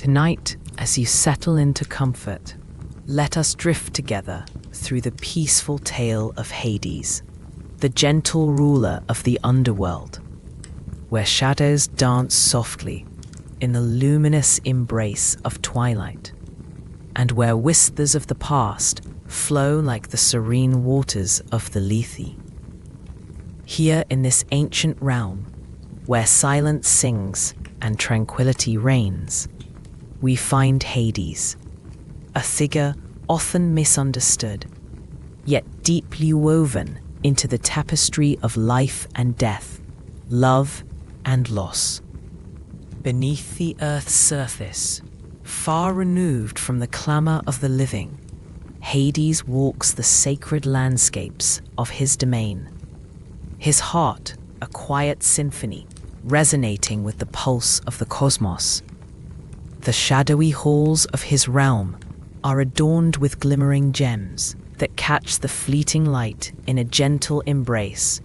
Tonight, as you settle into comfort, let us drift together through the peaceful tale of Hades, the gentle ruler of the underworld, where shadows dance softly in the luminous embrace of twilight, and where whispers of the past flow like the serene waters of the Lethe. Here in this ancient realm, where silence sings and tranquility reigns, we find Hades, a figure often misunderstood, yet deeply woven into the tapestry of life and death, love and loss. Beneath the earth's surface, far removed from the clamor of the living, Hades walks the sacred landscapes of his domain, his heart a quiet symphony resonating with the pulse of the cosmos. The shadowy halls of his realm are adorned with glimmering gems that catch the fleeting light in a gentle embrace,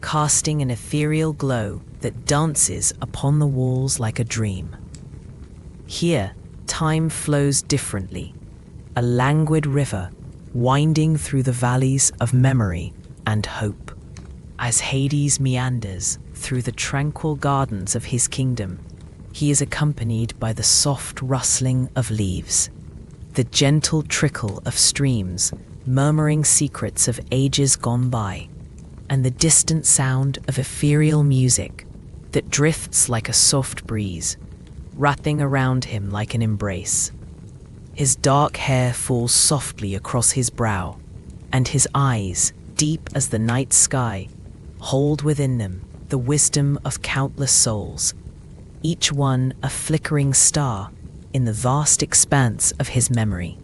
casting an ethereal glow that dances upon the walls like a dream. Here, time flows differently, a languid river winding through the valleys of memory and hope. As Hades meanders through the tranquil gardens of his kingdom, he is accompanied by the soft rustling of leaves, the gentle trickle of streams murmuring secrets of ages gone by, and the distant sound of ethereal music that drifts like a soft breeze, wrapping around him like an embrace. His dark hair falls softly across his brow, and his eyes, deep as the night sky, hold within them the wisdom of countless souls, each one a flickering star in the vast expanse of his memory.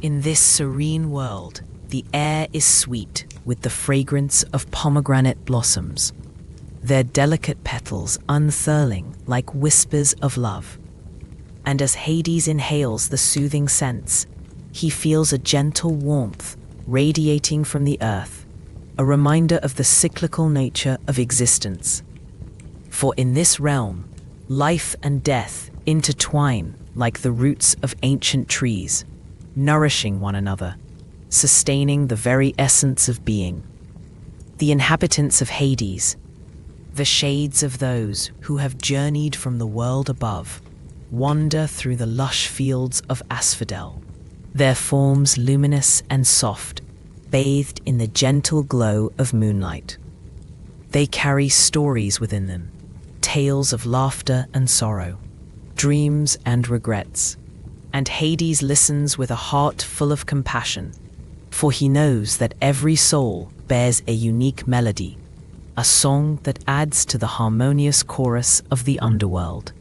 In this serene world, the air is sweet with the fragrance of pomegranate blossoms, their delicate petals unfurling like whispers of love. And as Hades inhales the soothing scents, he feels a gentle warmth radiating from the earth, a reminder of the cyclical nature of existence. For in this realm, life and death intertwine like the roots of ancient trees, nourishing one another, sustaining the very essence of being. The inhabitants of Hades, the shades of those who have journeyed from the world above, wander through the lush fields of asphodel, their forms luminous and soft, bathed in the gentle glow of moonlight. They carry stories within them, tales of laughter and sorrow, dreams and regrets, and Hades listens with a heart full of compassion, for he knows that every soul bears a unique melody, a song that adds to the harmonious chorus of the underworld.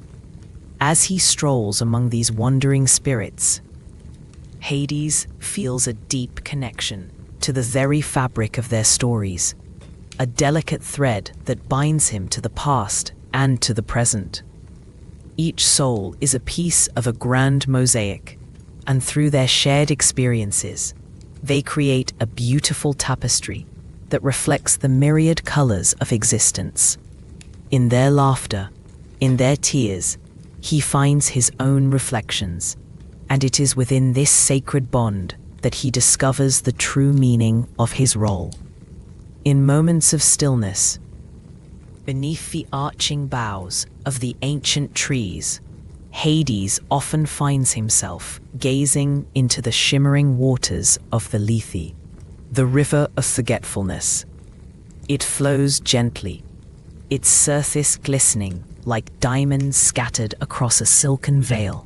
As he strolls among these wandering spirits, Hades feels a deep connection to the very fabric of their stories, a delicate thread that binds him to the past and to the present. Each soul is a piece of a grand mosaic, and through their shared experiences, they create a beautiful tapestry that reflects the myriad colors of existence. In their laughter, in their tears, he finds his own reflections, and it is within this sacred bond that he discovers the true meaning of his role. In moments of stillness, beneath the arching boughs of the ancient trees, Hades often finds himself gazing into the shimmering waters of the Lethe, the river of forgetfulness. It flows gently, its surface glistening like diamonds scattered across a silken veil,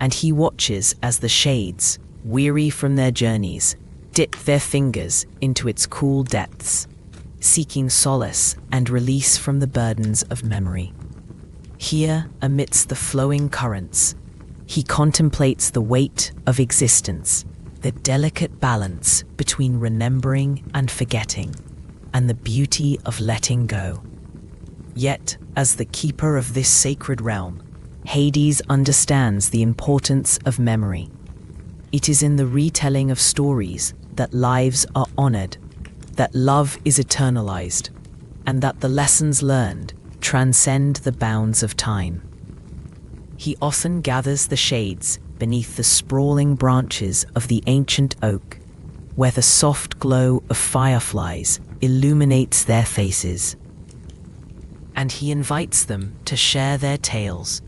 and he watches as the shades, weary from their journeys, dip their fingers into its cool depths, seeking solace and release from the burdens of memory. Here, amidst the flowing currents, he contemplates the weight of existence, the delicate balance between remembering and forgetting, and the beauty of letting go. Yet, as the keeper of this sacred realm, Hades understands the importance of memory. It is in the retelling of stories that lives are honored, that love is eternalized, and that the lessons learned transcend the bounds of time. He often gathers the shades beneath the sprawling branches of the ancient oak, where the soft glow of fireflies illuminates their faces. And he invites them to share their tales,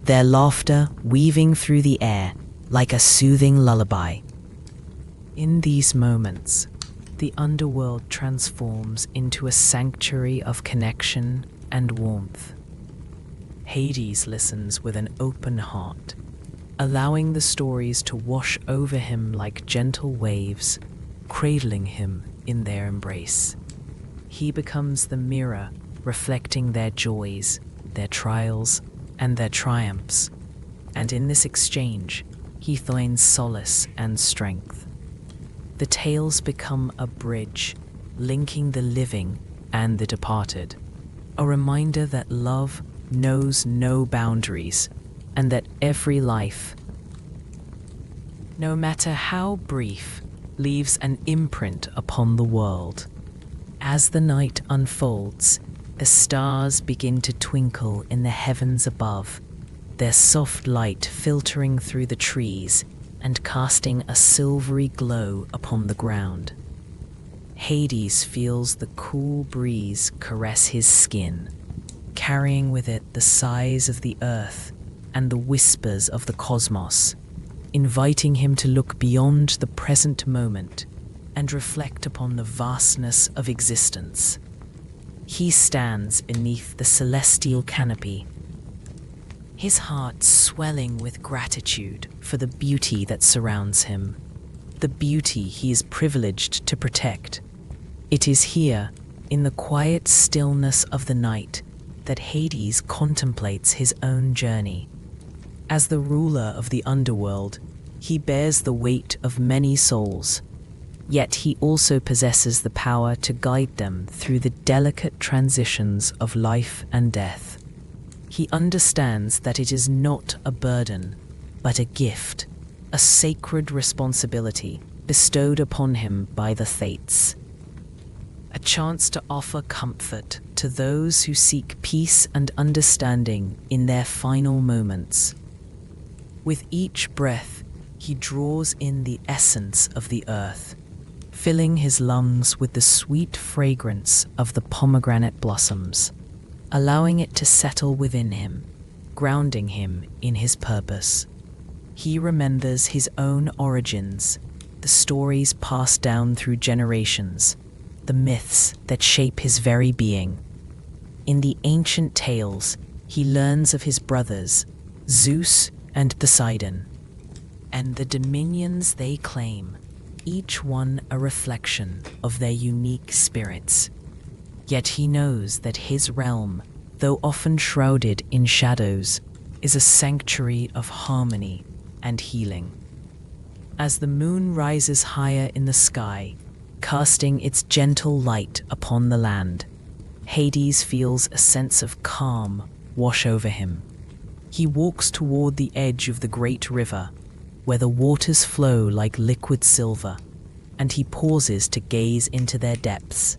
their laughter weaving through the air like a soothing lullaby. In these moments, the underworld transforms into a sanctuary of connection and warmth. Hades listens with an open heart, allowing the stories to wash over him like gentle waves, cradling him in their embrace. He becomes the mirror reflecting their joys, their trials, and their triumphs, and in this exchange, he finds solace and strength. The tales become a bridge, linking the living and the departed, a reminder that love knows no boundaries, and that every life, no matter how brief, leaves an imprint upon the world. As the night unfolds, the stars begin to twinkle in the heavens above, their soft light filtering through the trees and casting a silvery glow upon the ground. Hades feels the cool breeze caress his skin, carrying with it the sighs of the earth and the whispers of the cosmos, inviting him to look beyond the present moment and reflect upon the vastness of existence. He stands beneath the celestial canopy, his heart swelling with gratitude for the beauty that surrounds him, the beauty he is privileged to protect. It is here, in the quiet stillness of the night, that Hades contemplates his own journey. As the ruler of the underworld, he bears the weight of many souls, yet he also possesses the power to guide them through the delicate transitions of life and death. He understands that it is not a burden, but a gift, a sacred responsibility bestowed upon him by the Fates. A chance to offer comfort to those who seek peace and understanding in their final moments. With each breath, he draws in the essence of the earth, filling his lungs with the sweet fragrance of the pomegranate blossoms, allowing it to settle within him, grounding him in his purpose. He remembers his own origins, the stories passed down through generations, the myths that shape his very being. In the ancient tales, he learns of his brothers, Zeus and Poseidon, and the dominions they claim, each one a reflection of their unique spirits. Yet he knows that his realm, though often shrouded in shadows, is a sanctuary of harmony and healing. As the moon rises higher in the sky, casting its gentle light upon the land, Hades feels a sense of calm wash over him. He walks toward the edge of the great river, where the waters flow like liquid silver, and he pauses to gaze into their depths.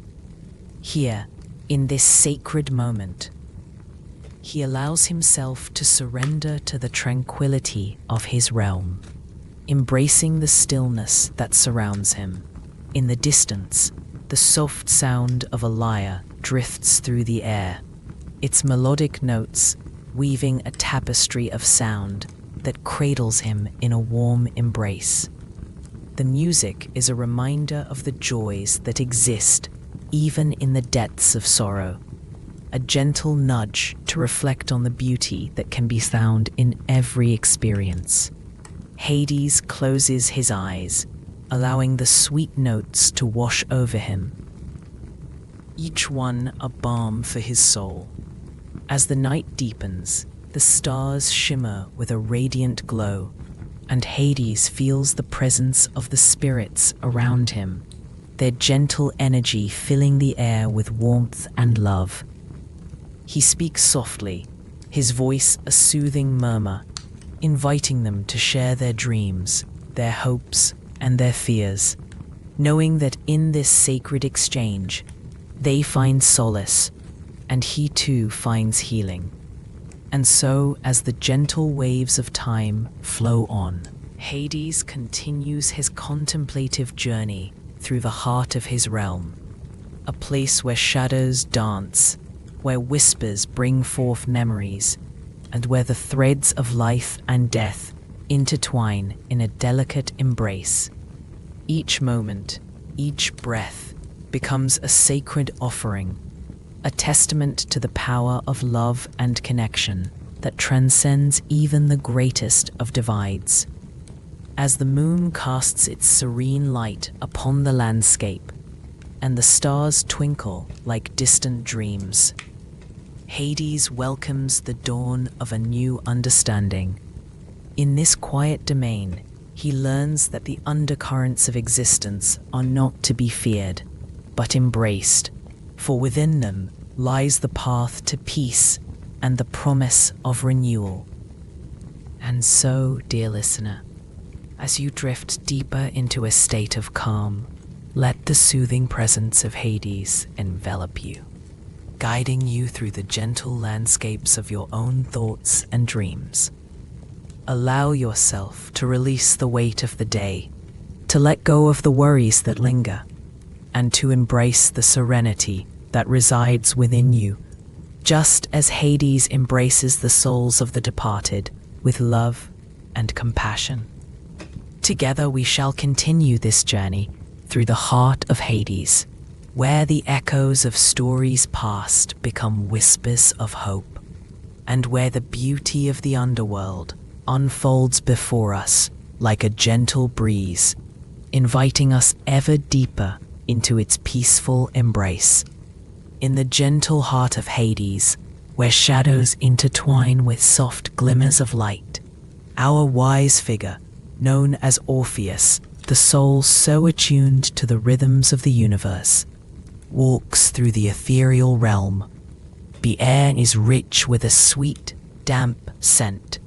Here, in this sacred moment, he allows himself to surrender to the tranquility of his realm, embracing the stillness that surrounds him. In the distance, the soft sound of a lyre drifts through the air, its melodic notes weaving a tapestry of sound that cradles him in a warm embrace. The music is a reminder of the joys that exist even in the depths of sorrow, a gentle nudge to reflect on the beauty that can be found in every experience. Hades closes his eyes, allowing the sweet notes to wash over him, each one a balm for his soul. As the night deepens, the stars shimmer with a radiant glow, and Hades feels the presence of the spirits around him, their gentle energy filling the air with warmth and love. He speaks softly, his voice a soothing murmur, inviting them to share their dreams, their hopes, and their fears, knowing that in this sacred exchange, they find solace, and he too finds healing. And so, as the gentle waves of time flow on, Hades continues his contemplative journey through the heart of his realm, a place where shadows dance, where whispers bring forth memories, and where the threads of life and death intertwine in a delicate embrace. Each moment, each breath becomes a sacred offering, a testament to the power of love and connection that transcends even the greatest of divides. As the moon casts its serene light upon the landscape, and the stars twinkle like distant dreams, Hades welcomes the dawn of a new understanding. In this quiet domain, he learns that the undercurrents of existence are not to be feared, but embraced, for within them lies the path to peace and the promise of renewal. And so, dear listener, as you drift deeper into a state of calm, let the soothing presence of Hades envelop you, guiding you through the gentle landscapes of your own thoughts and dreams. Allow yourself to release the weight of the day, to let go of the worries that linger, and to embrace the serenity that resides within you, just as Hades embraces the souls of the departed with love and compassion. Together we shall continue this journey through the heart of Hades, where the echoes of stories past become whispers of hope, and where the beauty of the underworld unfolds before us like a gentle breeze, inviting us ever deeper into its peaceful embrace. In the gentle heart of Hades, where shadows intertwine with soft glimmers of light, our wise figure, known as Orpheus, the soul so attuned to the rhythms of the universe, walks through the ethereal realm. The air is rich with a sweet, damp scent,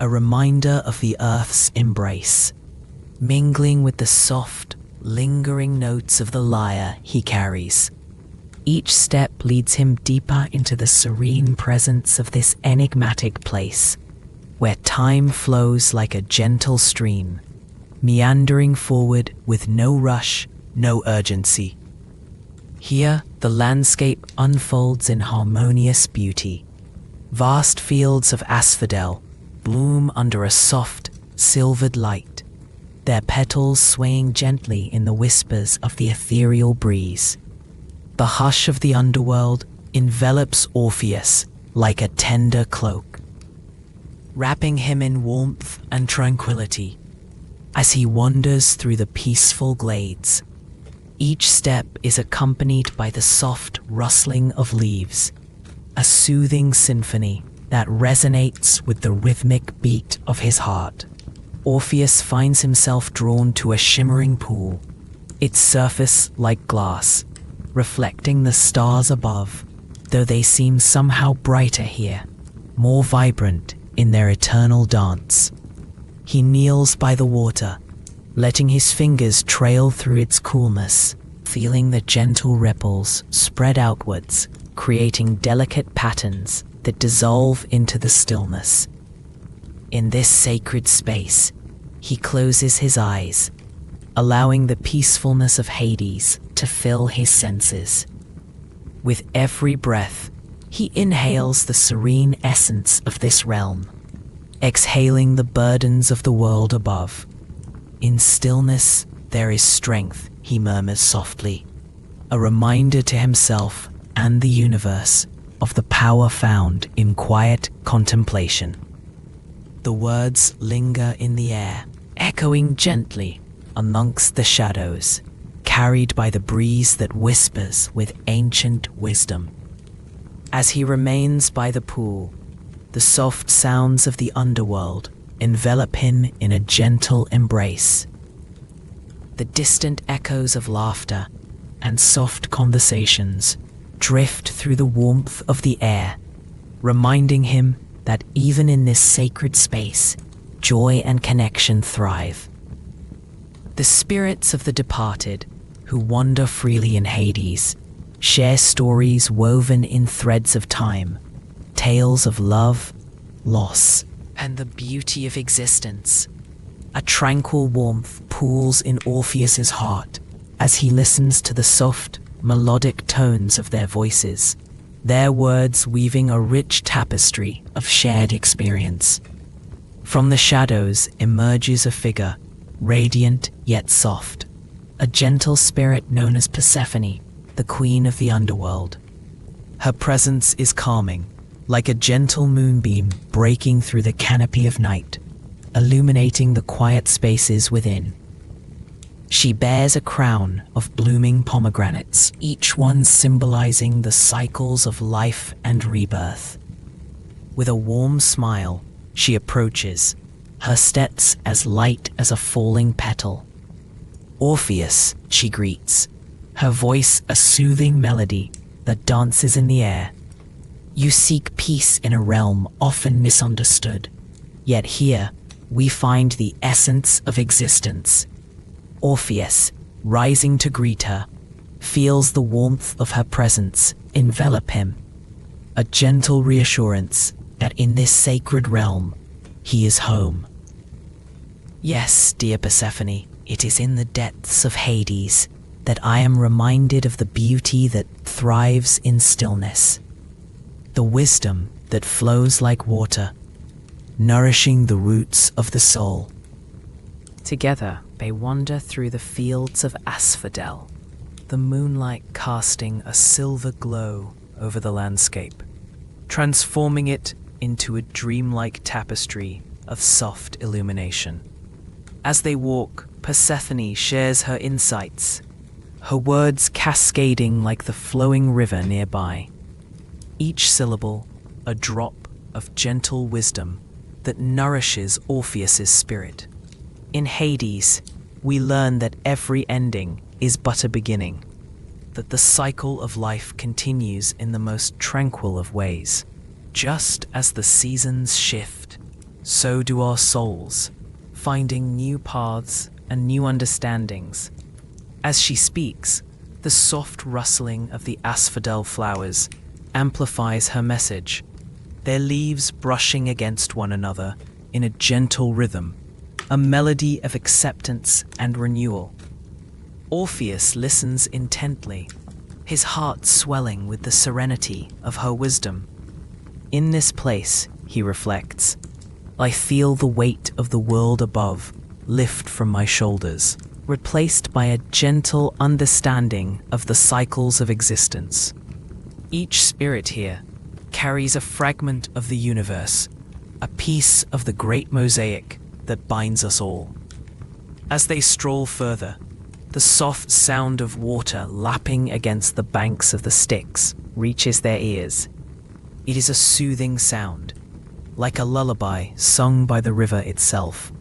a reminder of the earth's embrace, mingling with the soft, lingering notes of the lyre he carries. Each step leads him deeper into the serene presence of this enigmatic place, where time flows like a gentle stream, meandering forward with no rush, no urgency. Here, the landscape unfolds in harmonious beauty. Vast fields of asphodel bloom under a soft, silvered light, their petals swaying gently in the whispers of the ethereal breeze. The hush of the underworld envelops Orpheus like a tender cloak, wrapping him in warmth and tranquility as he wanders through the peaceful glades. Each step is accompanied by the soft rustling of leaves, a soothing symphony that resonates with the rhythmic beat of his heart. Orpheus finds himself drawn to a shimmering pool, its surface like glass, reflecting the stars above, though they seem somehow brighter here, more vibrant in their eternal dance. He kneels by the water, letting his fingers trail through its coolness, feeling the gentle ripples spread outwards, creating delicate patterns that dissolve into the stillness. In this sacred space, he closes his eyes, allowing the peacefulness of Hades to fill his senses. With every breath, he inhales the serene essence of this realm, exhaling the burdens of the world above. In stillness, there is strength, he murmurs softly, a reminder to himself and the universe of the power found in quiet contemplation. The words linger in the air, echoing gently amongst the shadows, carried by the breeze that whispers with ancient wisdom. As he remains by the pool, the soft sounds of the underworld envelop him in a gentle embrace. The distant echoes of laughter and soft conversations drift through the warmth of the air, reminding him that even in this sacred space, joy and connection thrive. The spirits of the departed, who wander freely in Hades, share stories woven in threads of time, tales of love, loss, and the beauty of existence. A tranquil warmth pools in Orpheus's heart as he listens to the soft, melodic tones of their voices, their words weaving a rich tapestry of shared experience. From the shadows emerges a figure, radiant yet soft, a gentle spirit known as Persephone, the queen of the underworld. Her presence is calming, like a gentle moonbeam breaking through the canopy of night, illuminating the quiet spaces within. She bears a crown of blooming pomegranates, each one symbolizing the cycles of life and rebirth. With a warm smile, she approaches, her steps as light as a falling petal. Orpheus, she greets, her voice a soothing melody that dances in the air. You seek peace in a realm often misunderstood, yet here we find the essence of existence. Orpheus, rising to greet her, feels the warmth of her presence envelop him, a gentle reassurance that in this sacred realm he is home. Yes, dear Persephone, it is in the depths of Hades that I am reminded of the beauty that thrives in stillness, the wisdom that flows like water, nourishing the roots of the soul. Together, they wander through the fields of asphodel, the moonlight casting a silver glow over the landscape, transforming it into a dreamlike tapestry of soft illumination. As they walk, Persephone shares her insights, her words cascading like the flowing river nearby. Each syllable, a drop of gentle wisdom that nourishes Orpheus's spirit. In Hades, we learn that every ending is but a beginning, that the cycle of life continues in the most tranquil of ways. Just as the seasons shift, so do our souls, finding new paths and new understandings. As she speaks, the soft rustling of the asphodel flowers amplifies her message, their leaves brushing against one another in a gentle rhythm, a melody of acceptance and renewal. Orpheus listens intently, his heart swelling with the serenity of her wisdom. In this place, he reflects, I feel the weight of the world above lift from my shoulders, replaced by a gentle understanding of the cycles of existence. Each spirit here carries a fragment of the universe, a piece of the great mosaic that binds us all. As they stroll further, the soft sound of water lapping against the banks of the Styx reaches their ears. It is a soothing sound, like a lullaby sung by the river itself,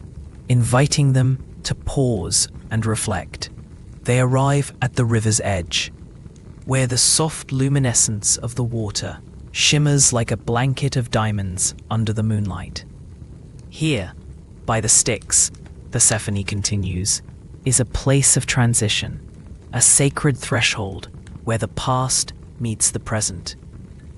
inviting them to pause and reflect. They arrive at the river's edge, where the soft luminescence of the water shimmers like a blanket of diamonds under the moonlight. Here, by the Styx, Persephone continues, is a place of transition, a sacred threshold where the past meets the present.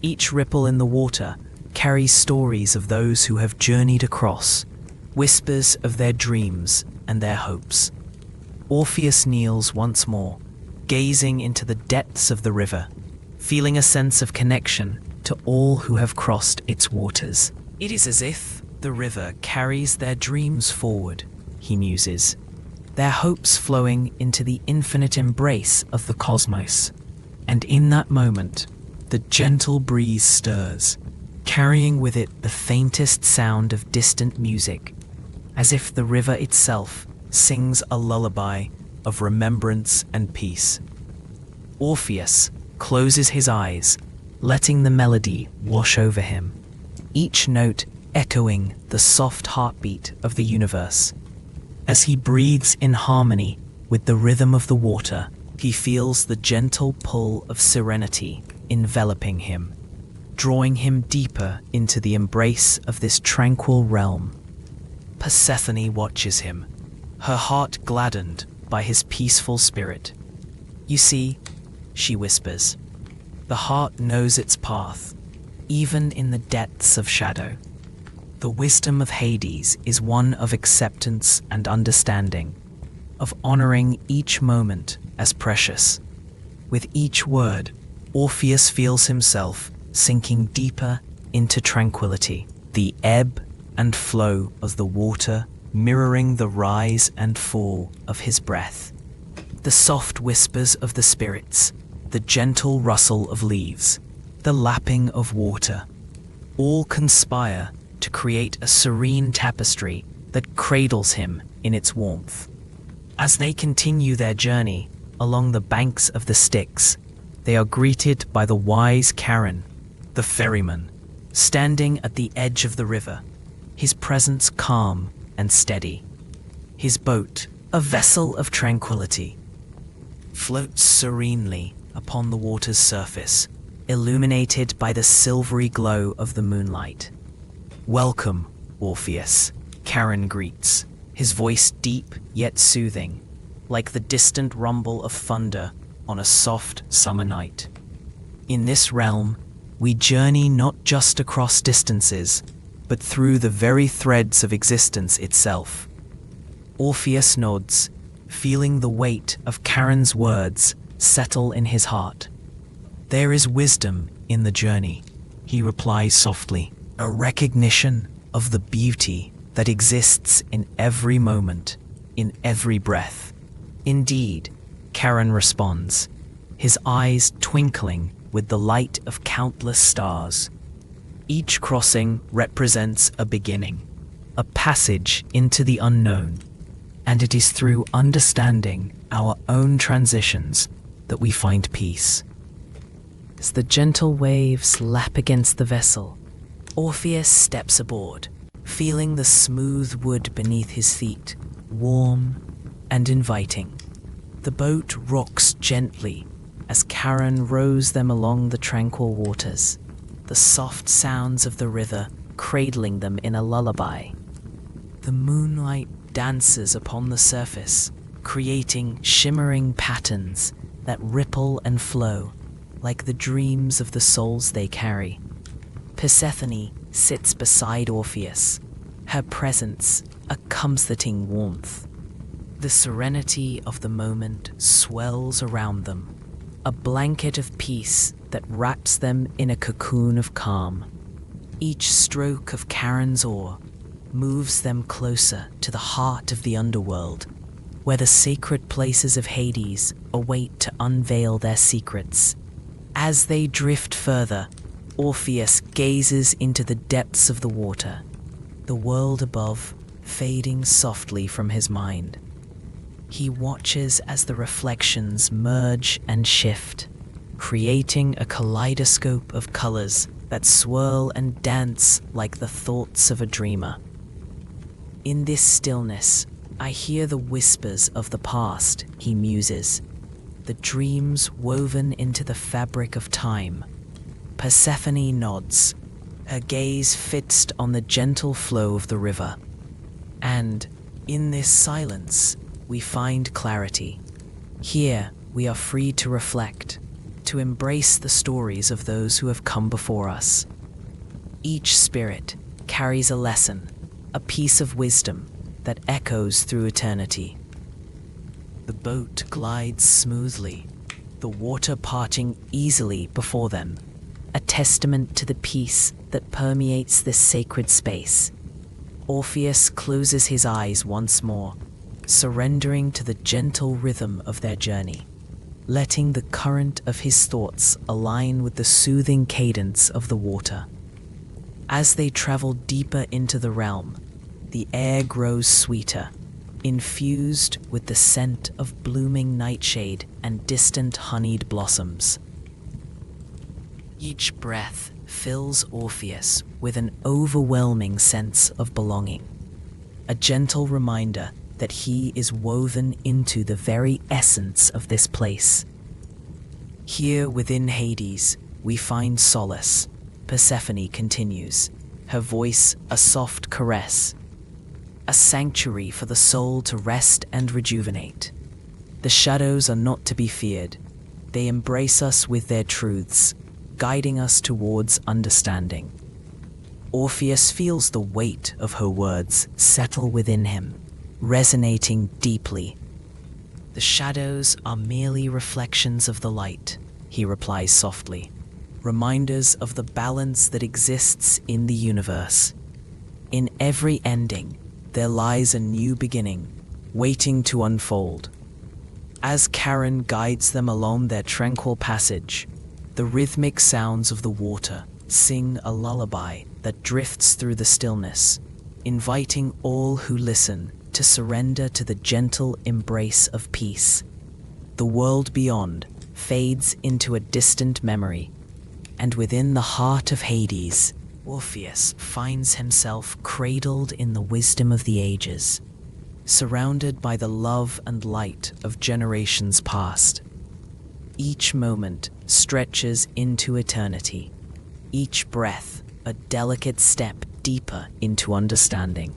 Each ripple in the water carries stories of those who have journeyed across, whispers of their dreams and their hopes. Orpheus kneels once more, gazing into the depths of the river, feeling a sense of connection to all who have crossed its waters. It is as if the river carries their dreams forward, he muses, their hopes flowing into the infinite embrace of the cosmos. And in that moment, the gentle breeze stirs, carrying with it the faintest sound of distant music, as if the river itself sings a lullaby of remembrance and peace. Orpheus closes his eyes, letting the melody wash over him, each note echoing the soft heartbeat of the universe. As he breathes in harmony with the rhythm of the water, he feels the gentle pull of serenity enveloping him, drawing him deeper into the embrace of this tranquil realm. Persephone watches him, her heart gladdened by his peaceful spirit. You see, she whispers, the heart knows its path, even in the depths of shadow. The wisdom of Hades is one of acceptance and understanding, of honoring each moment as precious. With each word, Orpheus feels himself sinking deeper into tranquility, the ebb and flow of the water mirroring the rise and fall of his breath. The soft whispers of the spirits, the gentle rustle of leaves, the lapping of water, all conspire to create a serene tapestry that cradles him in its warmth. As they continue their journey along the banks of the Styx, they are greeted by the wise Charon, the ferryman, standing at the edge of the river, his presence calm and steady. His boat, a vessel of tranquility, floats serenely upon the water's surface, illuminated by the silvery glow of the moonlight. "Welcome, Orpheus," Charon greets, his voice deep yet soothing, like the distant rumble of thunder on a soft summer night. In this realm, we journey not just across distances, but through the very threads of existence itself. Orpheus nods, feeling the weight of Charon's words settle in his heart. "There is wisdom in the journey," he replies softly, "a recognition of the beauty that exists in every moment, in every breath." "Indeed," Charon responds, his eyes twinkling with the light of countless stars. Each crossing represents a beginning, a passage into the unknown, and it is through understanding our own transitions that we find peace. As the gentle waves lap against the vessel, Orpheus steps aboard, feeling the smooth wood beneath his feet, warm and inviting. The boat rocks gently as Charon rows them along the tranquil waters, the soft sounds of the river cradling them in a lullaby. The moonlight dances upon the surface, creating shimmering patterns that ripple and flow like the dreams of the souls they carry. Persephone sits beside Orpheus, her presence a comforting warmth. The serenity of the moment swells around them, a blanket of peace that wraps them in a cocoon of calm. Each stroke of Charon's oar moves them closer to the heart of the underworld, where the sacred places of Hades await to unveil their secrets. As they drift further, Orpheus gazes into the depths of the water, the world above fading softly from his mind. He watches as the reflections merge and shift, creating a kaleidoscope of colors that swirl and dance like the thoughts of a dreamer. In this stillness, I hear the whispers of the past, he muses, the dreams woven into the fabric of time. Persephone nods, her gaze fixed on the gentle flow of the river. And in this silence, we find clarity. Here, we are free to reflect, to embrace the stories of those who have come before us. Each spirit carries a lesson, a piece of wisdom that echoes through eternity. The boat glides smoothly, the water parting easily before them, a testament to the peace that permeates this sacred space. Orpheus closes his eyes once more, surrendering to the gentle rhythm of their journey, letting the current of his thoughts align with the soothing cadence of the water. As they travel deeper into the realm, the air grows sweeter, infused with the scent of blooming nightshade and distant honeyed blossoms. Each breath fills Orpheus with an overwhelming sense of belonging, a gentle reminder that he is woven into the very essence of this place. Here within Hades, we find solace, Persephone continues, her voice a soft caress, a sanctuary for the soul to rest and rejuvenate. The shadows are not to be feared. They embrace us with their truths, guiding us towards understanding. Orpheus feels the weight of her words settle within him, resonating deeply. "The shadows are merely reflections of the light," he replies softly, "reminders of the balance that exists in the universe. In every ending, there lies a new beginning, waiting to unfold." As Charon guides them along their tranquil passage, the rhythmic sounds of the water sing a lullaby that drifts through the stillness, inviting all who listen to surrender to the gentle embrace of peace. The world beyond fades into a distant memory, and within the heart of Hades, Orpheus finds himself cradled in the wisdom of the ages, surrounded by the love and light of generations past. Each moment stretches into eternity, each breath a delicate step deeper into understanding.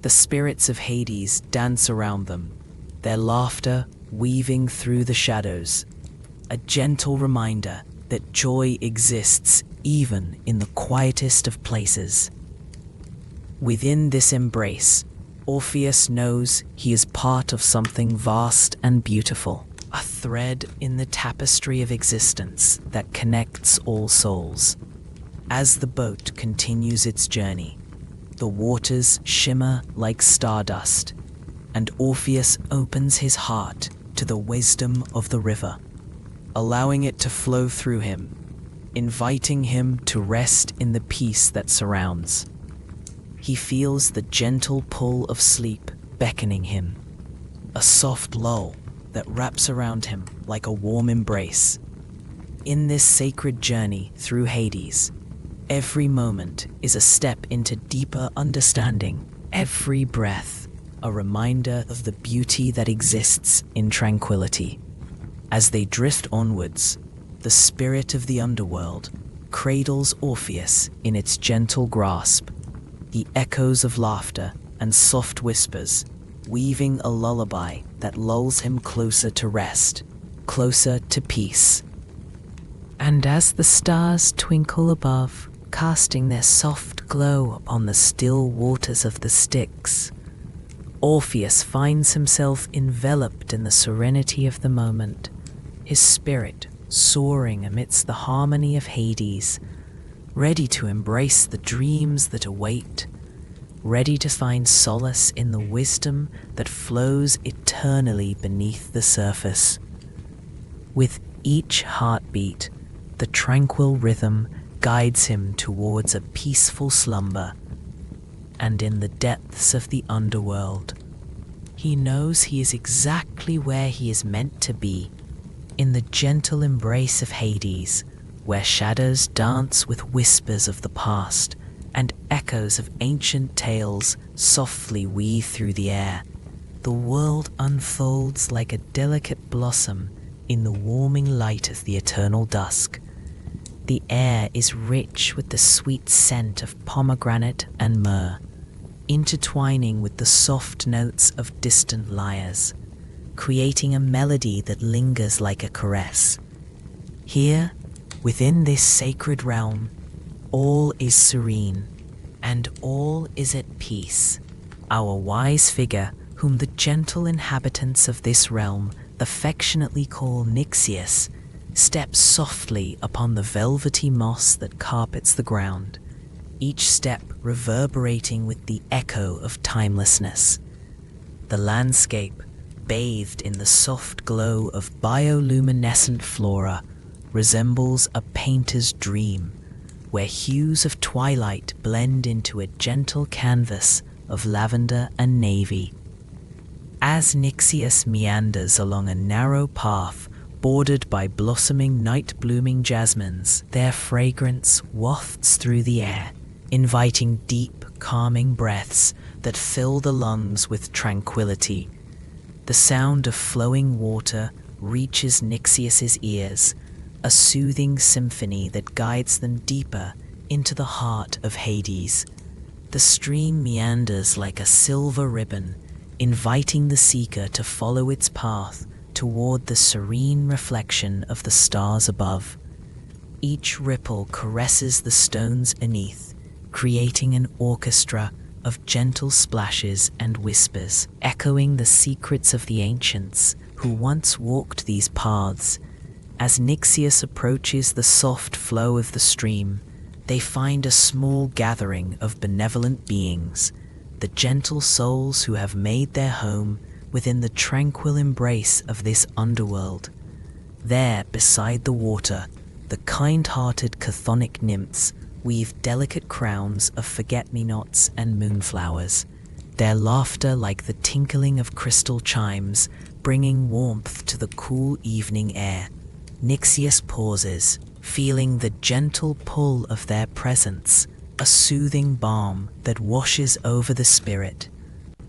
The spirits of Hades dance around them, their laughter weaving through the shadows, a gentle reminder that joy exists even in the quietest of places. Within this embrace, Orpheus knows he is part of something vast and beautiful, a thread in the tapestry of existence that connects all souls. As the boat continues its journey, the waters shimmer like stardust, and Orpheus opens his heart to the wisdom of the river, allowing it to flow through him, inviting him to rest in the peace that surrounds. He feels the gentle pull of sleep beckoning him, a soft lull that wraps around him like a warm embrace. In this sacred journey through Hades, every moment is a step into deeper understanding, every breath a reminder of the beauty that exists in tranquility. As they drift onwards, the spirit of the underworld cradles Orpheus in its gentle grasp, the echoes of laughter and soft whispers weaving a lullaby that lulls him closer to rest, closer to peace. And as the stars twinkle above, casting their soft glow upon the still waters of the Styx, Orpheus finds himself enveloped in the serenity of the moment, his spirit soaring amidst the harmony of Hades, ready to embrace the dreams that await, ready to find solace in the wisdom that flows eternally beneath the surface. With each heartbeat, the tranquil rhythm guides him towards a peaceful slumber, and in the depths of the underworld, he knows he is exactly where he is meant to be, in the gentle embrace of Hades, where shadows dance with whispers of the past and echoes of ancient tales softly weave through the air. The world unfolds like a delicate blossom in the warming light of the eternal dusk. The air is rich with the sweet scent of pomegranate and myrrh, intertwining with the soft notes of distant lyres, creating a melody that lingers like a caress. Here, within this sacred realm, all is serene, and all is at peace. Our wise figure, whom the gentle inhabitants of this realm affectionately call Nixius, steps softly upon the velvety moss that carpets the ground, each step reverberating with the echo of timelessness. The landscape, bathed in the soft glow of bioluminescent flora, resembles a painter's dream, where hues of twilight blend into a gentle canvas of lavender and navy. As Nixius meanders along a narrow path bordered by blossoming night-blooming jasmines, their fragrance wafts through the air, inviting deep, calming breaths that fill the lungs with tranquility. The sound of flowing water reaches Nixius's ears, a soothing symphony that guides them deeper into the heart of Hades. The stream meanders like a silver ribbon, inviting the seeker to follow its path toward the serene reflection of the stars above. Each ripple caresses the stones beneath, creating an orchestra of gentle splashes and whispers, echoing the secrets of the ancients who once walked these paths. As Nixius approaches the soft flow of the stream, they find a small gathering of benevolent beings, the gentle souls who have made their home within the tranquil embrace of this underworld. There, beside the water, the kind-hearted chthonic nymphs weave delicate crowns of forget-me-nots and moonflowers, their laughter like the tinkling of crystal chimes, bringing warmth to the cool evening air. Nixius pauses, feeling the gentle pull of their presence, a soothing balm that washes over the spirit.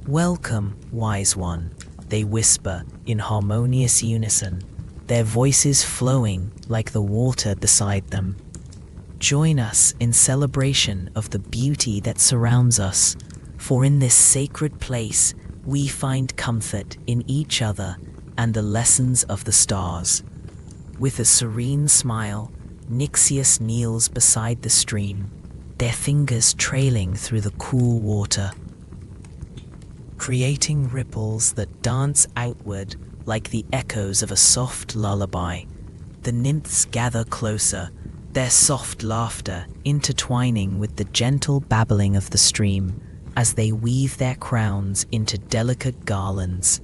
"Welcome, wise one," they whisper in harmonious unison, their voices flowing like the water beside them. "Join us in celebration of the beauty that surrounds us, for in this sacred place we find comfort in each other and the lessons of the stars." With a serene smile, Nixius kneels beside the stream, their fingers trailing through the cool water, creating ripples that dance outward like the echoes of a soft lullaby. The nymphs gather closer, their soft laughter intertwining with the gentle babbling of the stream as they weave their crowns into delicate garlands.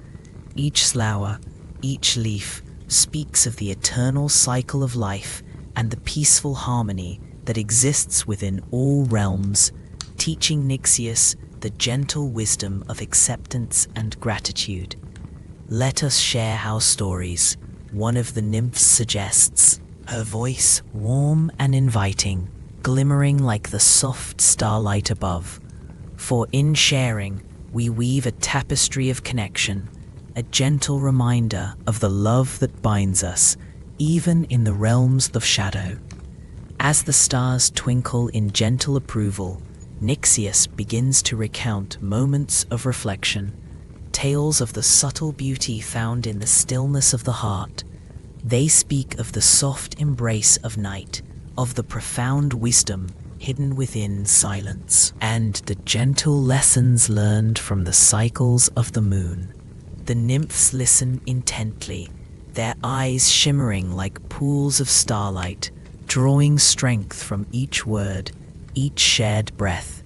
Each flower, each leaf, speaks of the eternal cycle of life and the peaceful harmony that exists within all realms, teaching Nixius the gentle wisdom of acceptance and gratitude. "Let us share our stories," one of the nymphs suggests, her voice warm and inviting, glimmering like the soft starlight above. "For in sharing, we weave a tapestry of connection, a gentle reminder of the love that binds us, even in the realms of shadow." As the stars twinkle in gentle approval, Nixius begins to recount moments of reflection, tales of the subtle beauty found in the stillness of the heart. They speak of the soft embrace of night, of the profound wisdom hidden within silence, and the gentle lessons learned from the cycles of the moon. The nymphs listen intently, their eyes shimmering like pools of starlight, drawing strength from each word, each shared breath.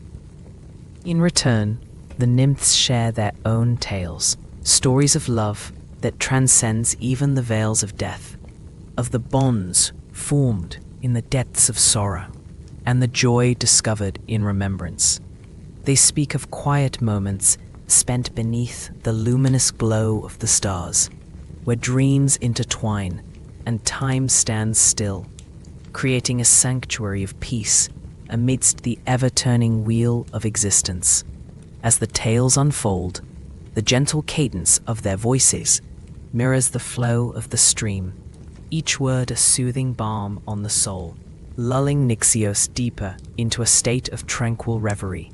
In return, the nymphs share their own tales, stories of love that transcends even the veils of death, of the bonds formed in the depths of sorrow, and the joy discovered in remembrance. They speak of quiet moments spent beneath the luminous glow of the stars, where dreams intertwine and time stands still, creating a sanctuary of peace amidst the ever-turning wheel of existence. As the tales unfold, the gentle cadence of their voices mirrors the flow of the stream, each word a soothing balm on the soul, lulling Nixios deeper into a state of tranquil reverie.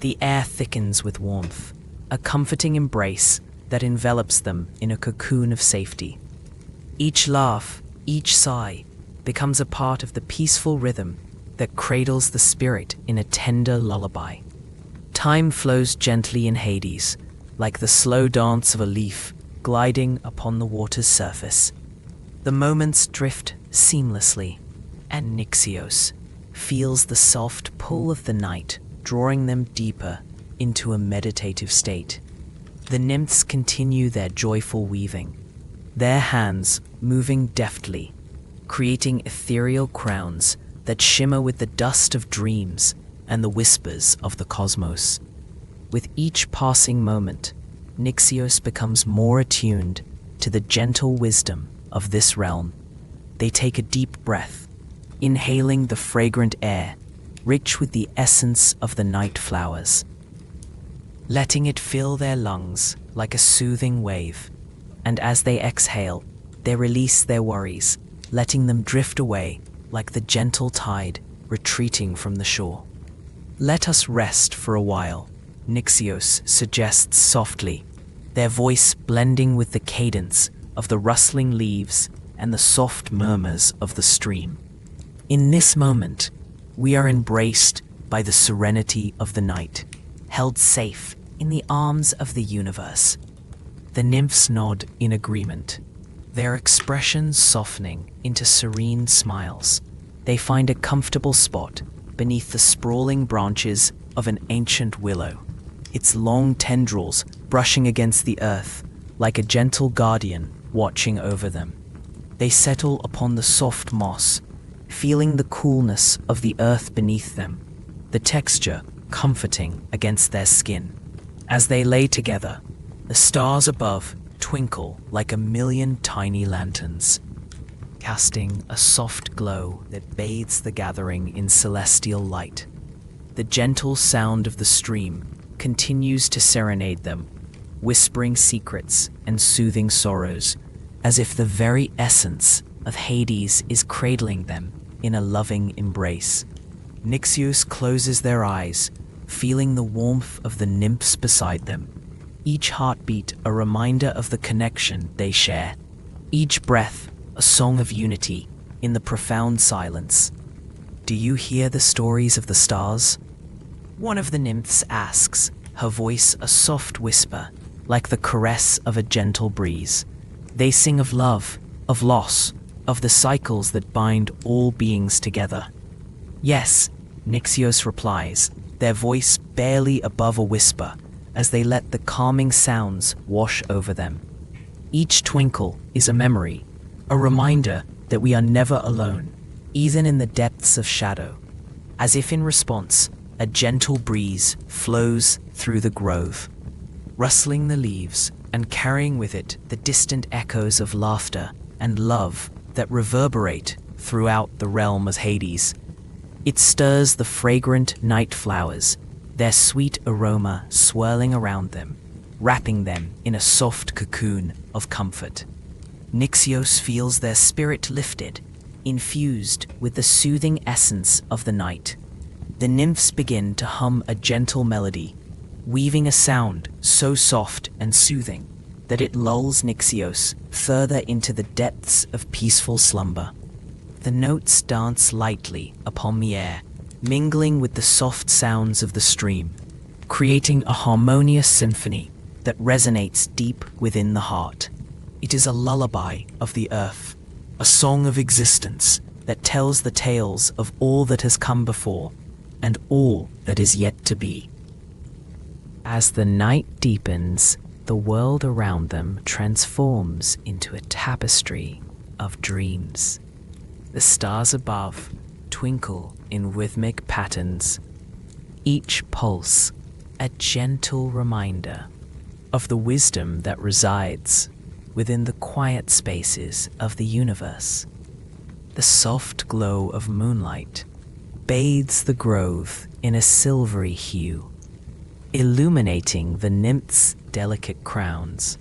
The air thickens with warmth, a comforting embrace that envelops them in a cocoon of safety. Each laugh, each sigh, becomes a part of the peaceful rhythm that cradles the spirit in a tender lullaby. Time flows gently in Hades, like the slow dance of a leaf gliding upon the water's surface. The moments drift seamlessly, and Nixios feels the soft pull of the night drawing them deeper into a meditative state. The nymphs continue their joyful weaving, their hands moving deftly, creating ethereal crowns that shimmer with the dust of dreams and the whispers of the cosmos. With each passing moment, Nixios becomes more attuned to the gentle wisdom of this realm. They take a deep breath, inhaling the fragrant air, rich with the essence of the night flowers, letting it fill their lungs like a soothing wave. And as they exhale, they release their worries, letting them drift away like the gentle tide retreating from the shore. "Let us rest for a while," Nixios suggests softly, their voice blending with the cadence of the rustling leaves and the soft murmurs of the stream. "In this moment, we are embraced by the serenity of the night, held safe in the arms of the universe. The nymphs nod in agreement, their expressions softening into serene smiles. They find a comfortable spot beneath the sprawling branches of an ancient willow, its long tendrils brushing against the earth like a gentle guardian watching over them. They settle upon the soft moss, feeling the coolness of the earth beneath them, the texture comforting against their skin. As they lay together, the stars above twinkle like a million tiny lanterns, casting a soft glow that bathes the gathering in celestial light. The gentle sound of the stream continues to serenade them, whispering secrets and soothing sorrows, as if the very essence of Hades is cradling them in a loving embrace. Nixios closes their eyes, feeling the warmth of the nymphs beside them, each heartbeat a reminder of the connection they share, each breath a song of unity in the profound silence. "Do you hear the stories of the stars?" one of the nymphs asks, her voice a soft whisper, like the caress of a gentle breeze. They sing of love, of loss, of the cycles that bind all beings together. "Yes," Nixios replies, their voice barely above a whisper, as they let the calming sounds wash over them. Each twinkle is a memory, a reminder that we are never alone, even in the depths of shadow. As if in response, a gentle breeze flows through the grove, rustling the leaves and carrying with it the distant echoes of laughter and love that reverberate throughout the realm of Hades. It stirs the fragrant night flowers, their sweet aroma swirling around them, wrapping them in a soft cocoon of comfort. Nixios feels their spirit lifted, infused with the soothing essence of the night. The nymphs begin to hum a gentle melody, weaving a sound so soft and soothing that it lulls Nixios further into the depths of peaceful slumber. The notes dance lightly upon the air, mingling with the soft sounds of the stream, creating a harmonious symphony that resonates deep within the heart. It is a lullaby of the earth, a song of existence that tells the tales of all that has come before and all that is yet to be. As the night deepens, the world around them transforms into a tapestry of dreams. The stars above twinkle in rhythmic patterns, each pulse a gentle reminder of the wisdom that resides within the quiet spaces of the universe. The soft glow of moonlight bathes the grove in a silvery hue, illuminating the nymphs' delicate crowns,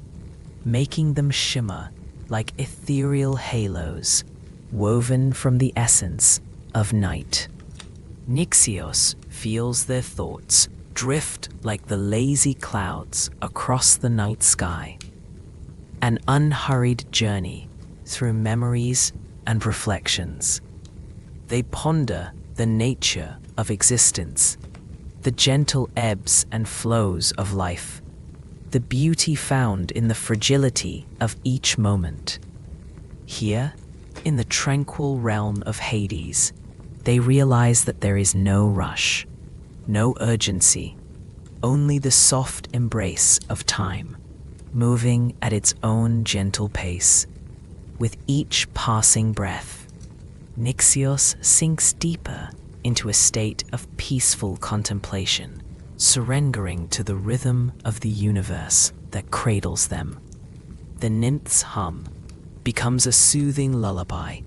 making them shimmer like ethereal halos woven from the essence of night. Nixios feels their thoughts drift like the lazy clouds across the night sky, an unhurried journey through memories and reflections. They ponder the nature of existence, the gentle ebbs and flows of life, the beauty found in the fragility of each moment. Here, in the tranquil realm of Hades, they realize that there is no rush, no urgency, only the soft embrace of time, moving at its own gentle pace. With each passing breath, Nixios sinks deeper into a state of peaceful contemplation, surrendering to the rhythm of the universe that cradles them. The nymph's hum becomes a soothing lullaby,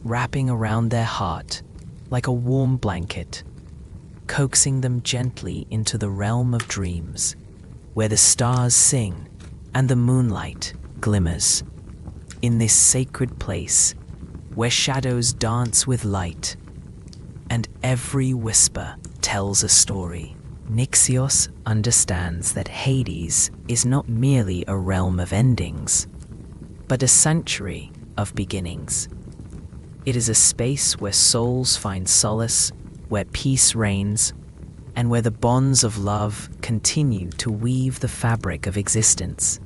wrapping around their heart like a warm blanket, coaxing them gently into the realm of dreams, where the stars sing and the moonlight glimmers. In this sacred place, where shadows dance with light, and every whisper tells a story, Nixios understands that Hades is not merely a realm of endings, but a sanctuary of beginnings. It is a space where souls find solace, where peace reigns, and where the bonds of love continue to weave the fabric of existence.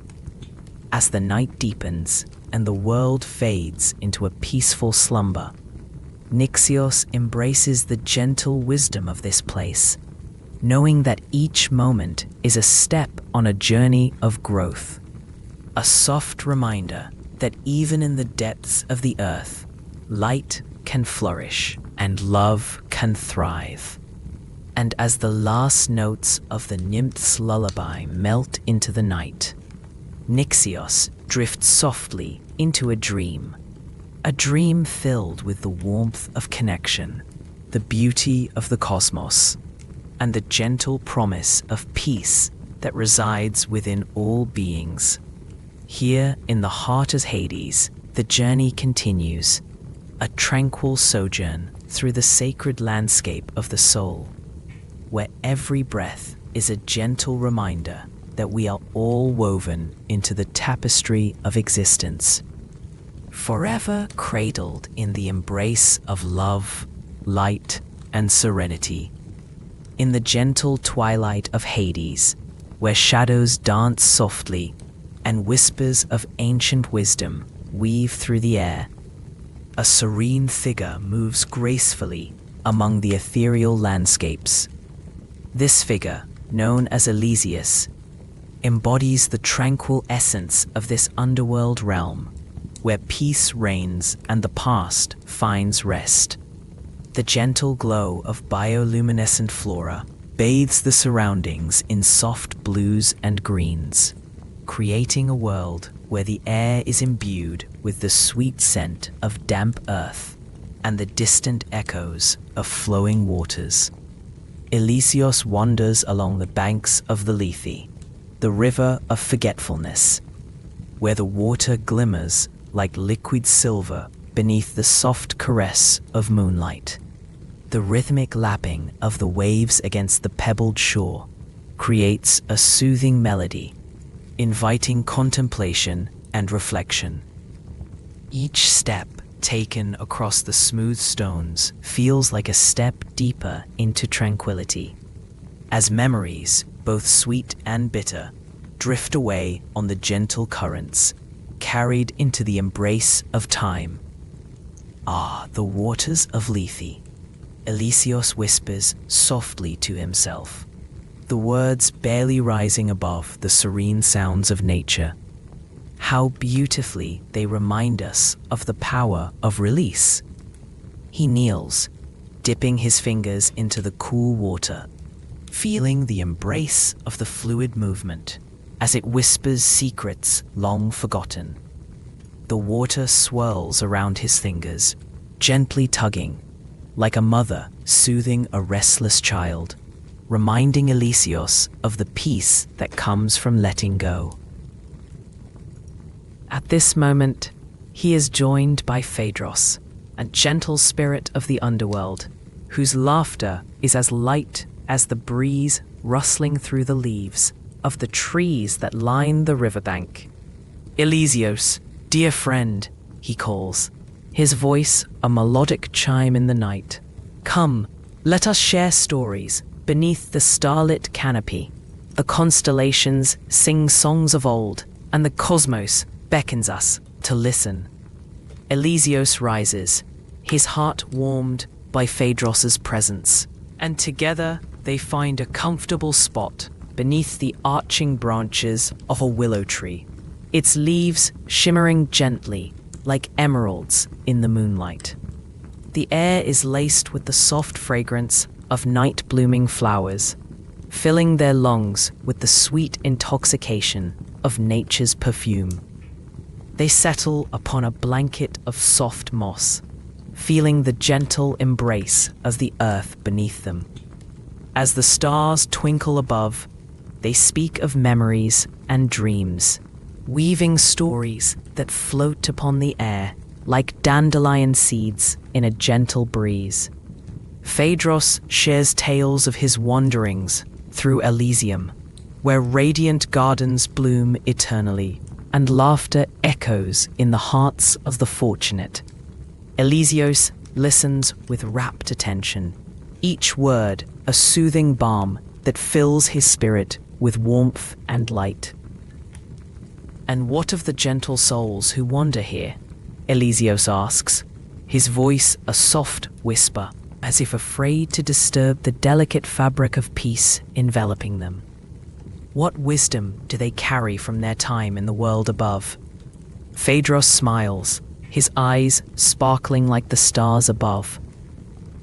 As the night deepens and the world fades into a peaceful slumber, Nixios embraces the gentle wisdom of this place, knowing that each moment is a step on a journey of growth, a soft reminder that even in the depths of the earth, light can flourish and love can thrive. And as the last notes of the nymph's lullaby melt into the night, Nixios drifts softly into a dream filled with the warmth of connection, the beauty of the cosmos, and the gentle promise of peace that resides within all beings. Here in the heart of Hades, the journey continues, a tranquil sojourn through the sacred landscape of the soul, where every breath is a gentle reminder that we are all woven into the tapestry of existence, forever cradled in the embrace of love, light, and serenity. In the gentle twilight of Hades, where shadows dance softly and whispers of ancient wisdom weave through the air, a serene figure moves gracefully among the ethereal landscapes. This figure, known as Elysius, embodies the tranquil essence of this underworld realm, where peace reigns and the past finds rest. The gentle glow of bioluminescent flora bathes the surroundings in soft blues and greens, creating a world where the air is imbued with the sweet scent of damp earth and the distant echoes of flowing waters. Elysios wanders along the banks of the Lethe, the river of forgetfulness, where the water glimmers like liquid silver beneath the soft caress of moonlight. The rhythmic lapping of the waves against the pebbled shore creates a soothing melody, inviting contemplation and reflection. Each step taken across the smooth stones feels like a step deeper into tranquility, as memories, both sweet and bitter, drift away on the gentle currents, carried into the embrace of time. Ah, the waters of Lethe, Elysios whispers softly to himself, the words barely rising above the serene sounds of nature. How beautifully they remind us of the power of release. He kneels, dipping his fingers into the cool water, feeling the embrace of the fluid movement as it whispers secrets long forgotten. The water swirls around his fingers, gently tugging, like a mother soothing a restless child, reminding Elysios of the peace that comes from letting go. At this moment, he is joined by Phaedros, a gentle spirit of the underworld, whose laughter is as light as the breeze rustling through the leaves of the trees that line the riverbank. Elysios, dear friend, he calls, his voice a melodic chime in the night. Come, let us share stories beneath the starlit canopy. The constellations sing songs of old, and the cosmos beckons us to listen. Elysios rises, his heart warmed by Phaedros's presence, and together they find a comfortable spot beneath the arching branches of a willow tree, its leaves shimmering gently like emeralds in the moonlight. The air is laced with the soft fragrance of night-blooming flowers, filling their lungs with the sweet intoxication of nature's perfume. They settle upon a blanket of soft moss, feeling the gentle embrace of the earth beneath them. As the stars twinkle above, they speak of memories and dreams, weaving stories that float upon the air like dandelion seeds in a gentle breeze. Phaedros shares tales of his wanderings through Elysium, where radiant gardens bloom eternally and laughter echoes in the hearts of the fortunate. Elysios listens with rapt attention, each word a soothing balm that fills his spirit with warmth and light. "And what of the gentle souls who wander here?" Elysios asks, his voice a soft whisper, as if afraid to disturb the delicate fabric of peace enveloping them. "What wisdom do they carry from their time in the world above?" Phaedros smiles, his eyes sparkling like the stars above.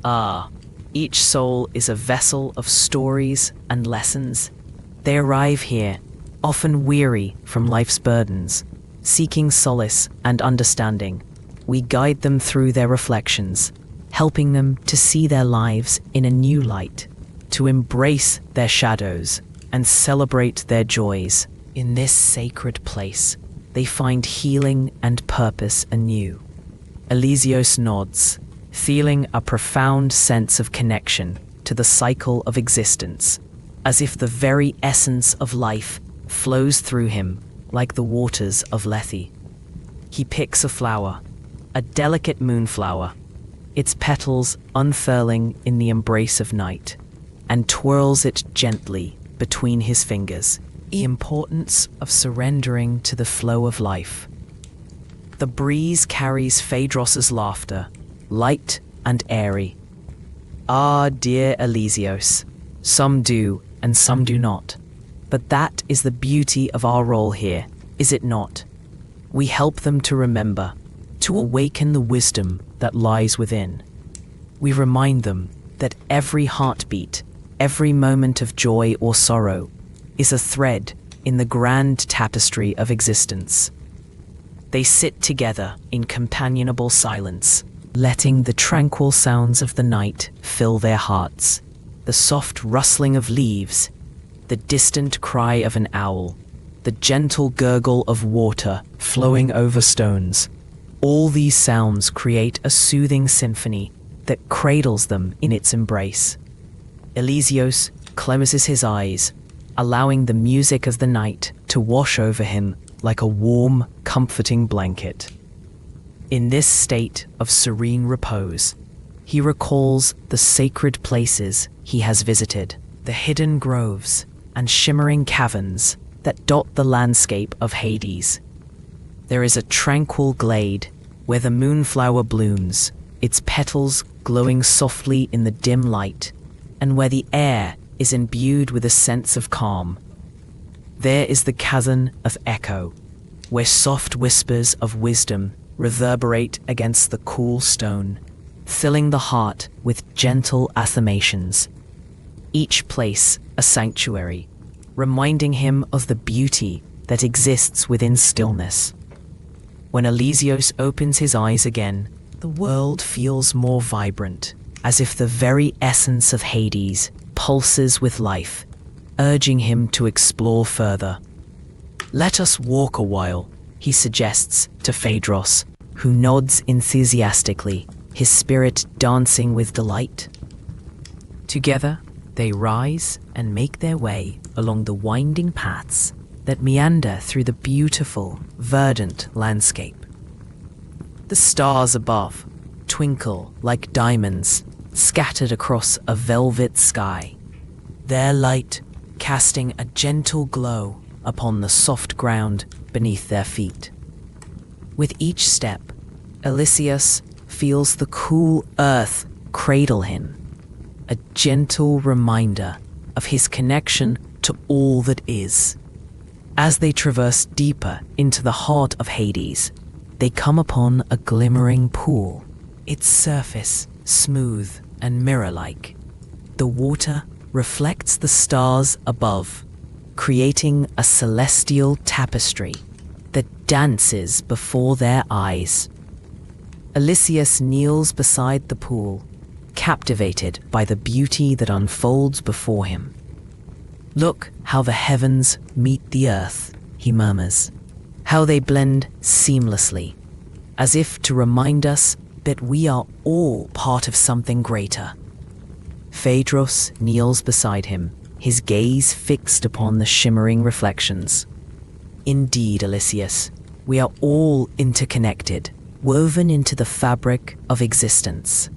"Ah, each soul is a vessel of stories and lessons. They arrive here, often weary from life's burdens, seeking solace and understanding. We guide them through their reflections, helping them to see their lives in a new light, to embrace their shadows and celebrate their joys. In this sacred place, they find healing and purpose anew." Elysios nods, feeling a profound sense of connection to the cycle of existence, as if the very essence of life flows through him like the waters of Lethe. He picks a flower, a delicate moonflower, its petals unfurling in the embrace of night, and twirls it gently between his fingers. The importance of surrendering to the flow of life. The breeze carries Phaedros's laughter, light and airy. "Ah, dear Elysios, some do and some do not. But that is the beauty of our role here, is it not? We help them to remember, to awaken the wisdom that lies within. We remind them that every heartbeat, every moment of joy or sorrow, is a thread in the grand tapestry of existence." They sit together in companionable silence, letting the tranquil sounds of the night fill their hearts. The soft rustling of leaves, the distant cry of an owl, the gentle gurgle of water flowing over stones. All these sounds create a soothing symphony that cradles them in its embrace. Elysios closes his eyes, allowing the music of the night to wash over him like a warm, comforting blanket. In this state of serene repose, he recalls the sacred places he has visited, the hidden groves and shimmering caverns that dot the landscape of Hades. There is a tranquil glade where the moonflower blooms, its petals glowing softly in the dim light, and where the air is imbued with a sense of calm. There is the chasm of Echo, where soft whispers of wisdom reverberate against the cool stone, filling the heart with gentle affirmations. Each place a sanctuary, reminding him of the beauty that exists within stillness. When Elysios opens his eyes again, the world feels more vibrant, as if the very essence of Hades pulses with life, urging him to explore further. "Let us walk a while," he suggests to Phaedros, who nods enthusiastically, his spirit dancing with delight. Together, they rise and make their way along the winding paths that meander through the beautiful, verdant landscape. The stars above twinkle like diamonds scattered across a velvet sky, their light casting a gentle glow upon the soft ground beneath their feet. With each step, Elysios feels the cool earth cradle him, a gentle reminder of his connection to all that is. As they traverse deeper into the heart of Hades, they come upon a glimmering pool, its surface smooth and mirror-like. The water reflects the stars above, creating a celestial tapestry that dances before their eyes. Elysios kneels beside the pool, captivated by the beauty that unfolds before him. "Look how the heavens meet the earth," he murmurs, "how they blend seamlessly, as if to remind us that we are all part of something greater." Phaedros kneels beside him, his gaze fixed upon the shimmering reflections. "Indeed, Elysios, we are all interconnected, woven into the fabric of existence.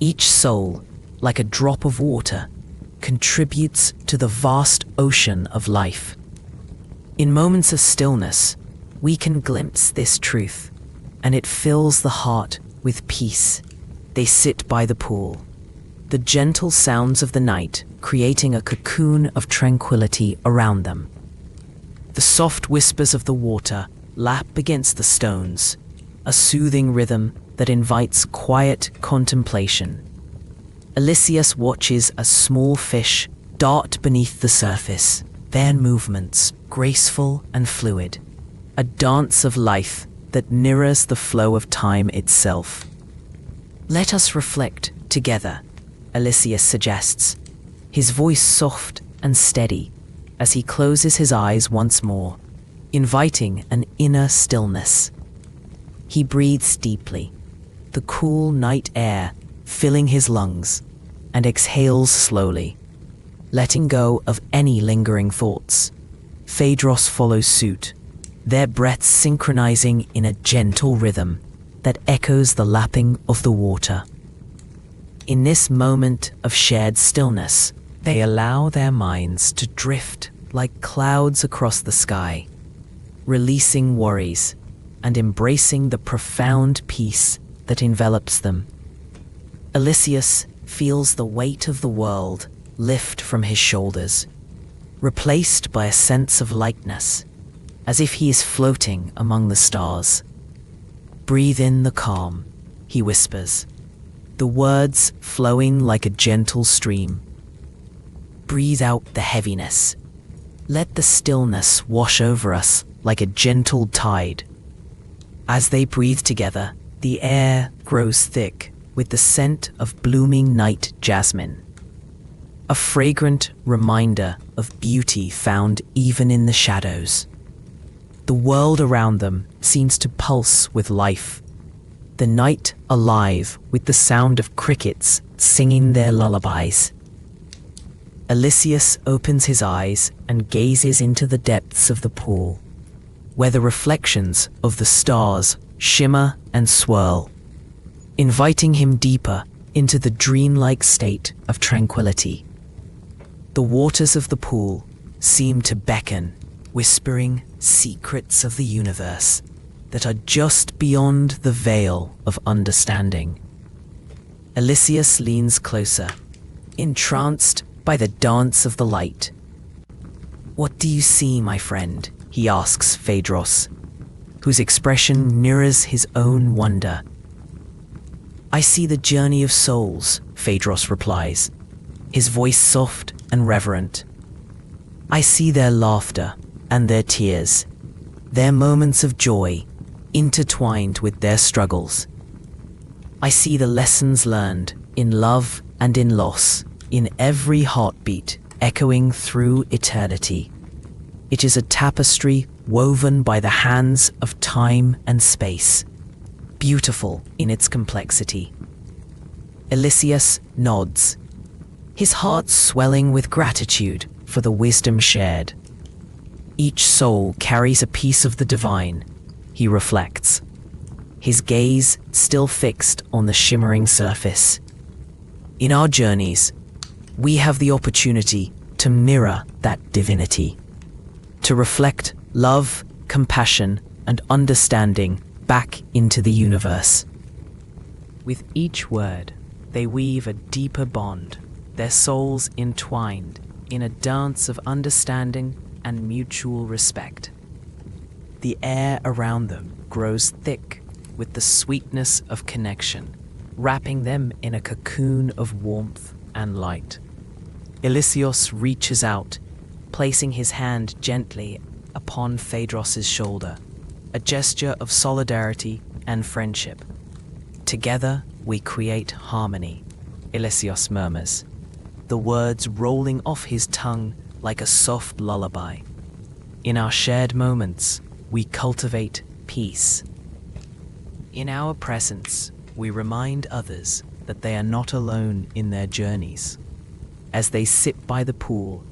Each soul, like a drop of water, contributes to the vast ocean of life. In moments of stillness, we can glimpse this truth, and it fills the heart with peace. They sit by the pool, the gentle sounds of the night creating a cocoon of tranquility around them. The soft whispers of the water lap against the stones, a soothing rhythm that invites quiet contemplation. Elysius watches as small fish dart beneath the surface, their movements graceful and fluid, a dance of life that mirrors the flow of time itself. Let us reflect together, Elysius suggests, his voice soft and steady as he closes his eyes once more, inviting an inner stillness. He breathes deeply, the cool night air filling his lungs, and exhales slowly, letting go of any lingering thoughts. Phaedros follows suit, their breaths synchronizing in a gentle rhythm that echoes the lapping of the water. In this moment of shared stillness, they allow their minds to drift like clouds across the sky, releasing worries and embracing the profound peace that envelops them. Elysius feels the weight of the world lift from his shoulders, replaced by a sense of lightness, as if he is floating among the stars. "Breathe in the calm," he whispers, the words flowing like a gentle stream. "Breathe out the heaviness. Let the stillness wash over us like a gentle tide." As they breathe together, the air grows thick with the scent of blooming night jasmine, a fragrant reminder of beauty found even in the shadows. The world around them seems to pulse with life, the night alive with the sound of crickets singing their lullabies. Elysius opens his eyes and gazes into the depths of the pool, where the reflections of the stars shimmer and swirl, inviting him deeper into the dreamlike state of tranquility. The waters of the pool seem to beckon, whispering secrets of the universe that are just beyond the veil of understanding. Elysius leans closer, entranced by the dance of the light. "What do you see, my friend?" he asks Phaedros, whose expression mirrors his own wonder. "I see the journey of souls," Phaedros replies, his voice soft and reverent. "I see their laughter and their tears, their moments of joy intertwined with their struggles. I see the lessons learned in love and in loss, in every heartbeat echoing through eternity. It is a tapestry woven by the hands of time and space, beautiful in its complexity." Elysius nods, his heart swelling with gratitude for the wisdom shared. Each soul carries a piece of the divine, he reflects, his gaze still fixed on the shimmering surface. In our journeys, we have the opportunity to mirror that divinity, to reflect love, compassion, and understanding back into the universe. With each word, they weave a deeper bond, their souls entwined in a dance of understanding and mutual respect. The air around them grows thick with the sweetness of connection, wrapping them in a cocoon of warmth and light. Elysios reaches out, placing his hand gently upon Phaedros's shoulder, a gesture of solidarity and friendship. "Together we create harmony," Elysios murmurs, the words rolling off his tongue like a soft lullaby. "In our shared moments, we cultivate peace. In our presence, we remind others that they are not alone in their journeys." As they sit by the pool,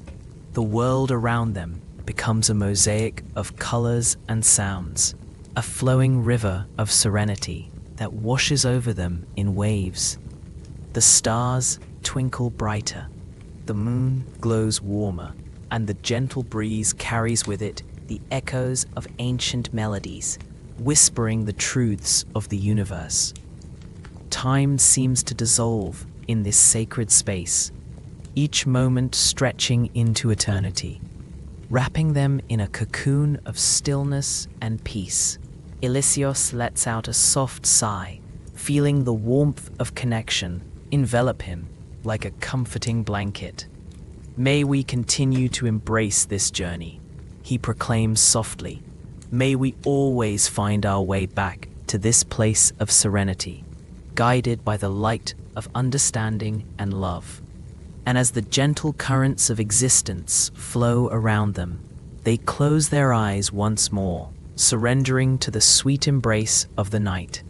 the world around them becomes a mosaic of colors and sounds, a flowing river of serenity that washes over them in waves. The stars twinkle brighter. The moon glows warmer, and the gentle breeze carries with it the echoes of ancient melodies, whispering the truths of the universe. Time seems to dissolve in this sacred space, each moment stretching into eternity, wrapping them in a cocoon of stillness and peace. Elysios lets out a soft sigh, feeling the warmth of connection envelop him like a comforting blanket. May we continue to embrace this journey, he proclaims softly. May we always find our way back to this place of serenity, guided by the light of understanding and love. And as the gentle currents of existence flow around them, they close their eyes once more, surrendering to the sweet embrace of the night,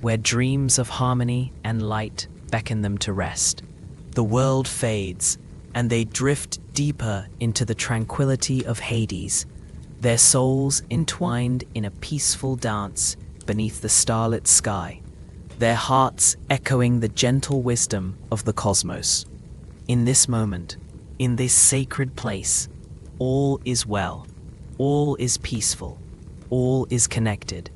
where dreams of harmony and light beckon them to rest. The world fades, and they drift deeper into the tranquility of Hades, their souls entwined in a peaceful dance beneath the starlit sky, their hearts echoing the gentle wisdom of the cosmos. In this moment, in this sacred place, all is well, all is peaceful, all is connected.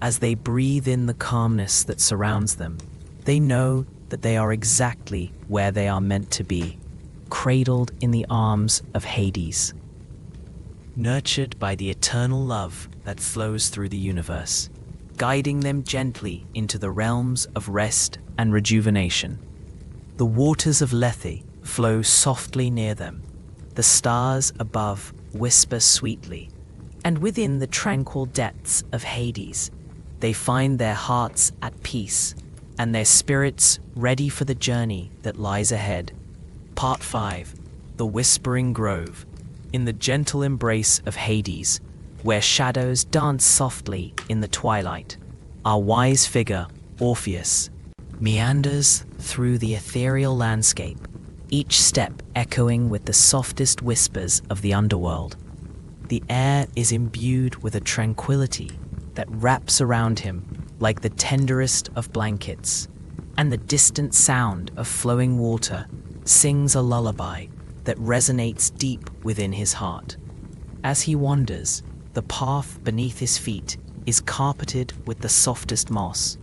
As they breathe in the calmness that surrounds them, they know that they are exactly where they are meant to be, cradled in the arms of Hades, nurtured by the eternal love that flows through the universe, guiding them gently into the realms of rest and rejuvenation. The waters of Lethe flow softly near them, the stars above whisper sweetly, and within the tranquil depths of Hades, they find their hearts at peace and their spirits ready for the journey that lies ahead. Part 5. The Whispering Grove. In the gentle embrace of Hades, where shadows dance softly in the twilight, our wise figure, Orpheus, meanders through the ethereal landscape, each step echoing with the softest whispers of the underworld. The air is imbued with a tranquility that wraps around him like the tenderest of blankets, and the distant sound of flowing water sings a lullaby that resonates deep within his heart. As he wanders, the path beneath his feet is carpeted with the softest moss,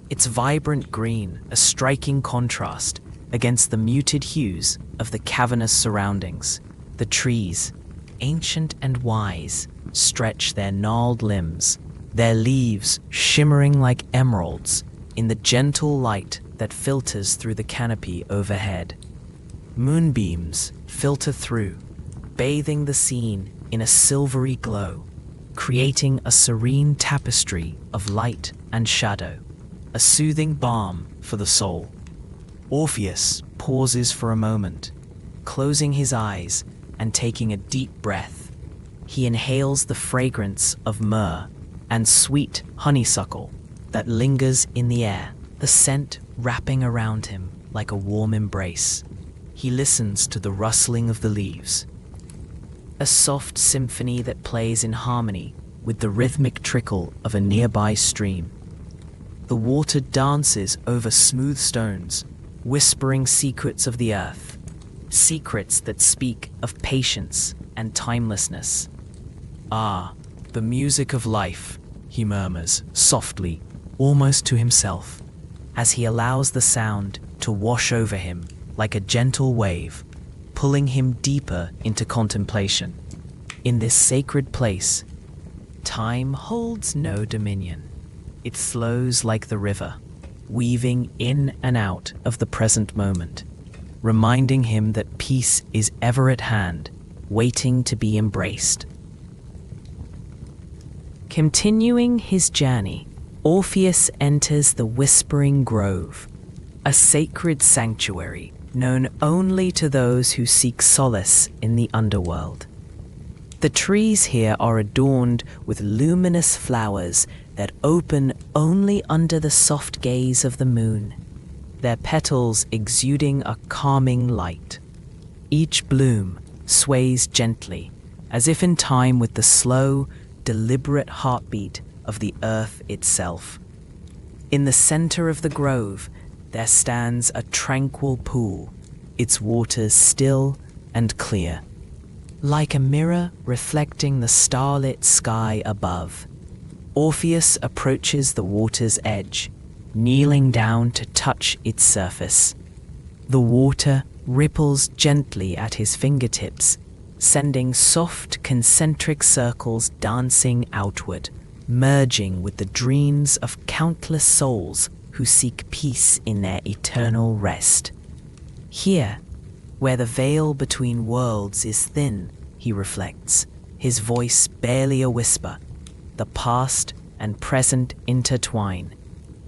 its vibrant green a striking contrast against the muted hues of the cavernous surroundings. The trees, ancient and wise, stretch their gnarled limbs, their leaves shimmering like emeralds in the gentle light that filters through the canopy overhead. Moonbeams filter through, bathing the scene in a silvery glow, creating a serene tapestry of light and shadow, a soothing balm for the soul. Orpheus pauses for a moment, closing his eyes and taking a deep breath. He inhales the fragrance of myrrh and sweet honeysuckle that lingers in the air, the scent wrapping around him like a warm embrace. He listens to the rustling of the leaves, a soft symphony that plays in harmony with the rhythmic trickle of a nearby stream. The water dances over smooth stones, whispering secrets of the earth, secrets that speak of patience and timelessness. Ah, the music of life, he murmurs softly, almost to himself, as he allows the sound to wash over him like a gentle wave, pulling him deeper into contemplation. In this sacred place, time holds no dominion. It flows like the river, weaving in and out of the present moment, reminding him that peace is ever at hand, waiting to be embraced. Continuing his journey, Orpheus enters the Whispering Grove, a sacred sanctuary known only to those who seek solace in the underworld. The trees here are adorned with luminous flowers that open only under the soft gaze of the moon, their petals exuding a calming light. Each bloom sways gently, as if in time with the slow, deliberate heartbeat of the earth itself. In the center of the grove, there stands a tranquil pool, its waters still and clear, like a mirror reflecting the starlit sky above. Orpheus approaches the water's edge, kneeling down to touch its surface. The water ripples gently at his fingertips, sending soft concentric circles dancing outward, merging with the dreams of countless souls who seek peace in their eternal rest. Here, where the veil between worlds is thin, he reflects, his voice barely a whisper, the past and present intertwine.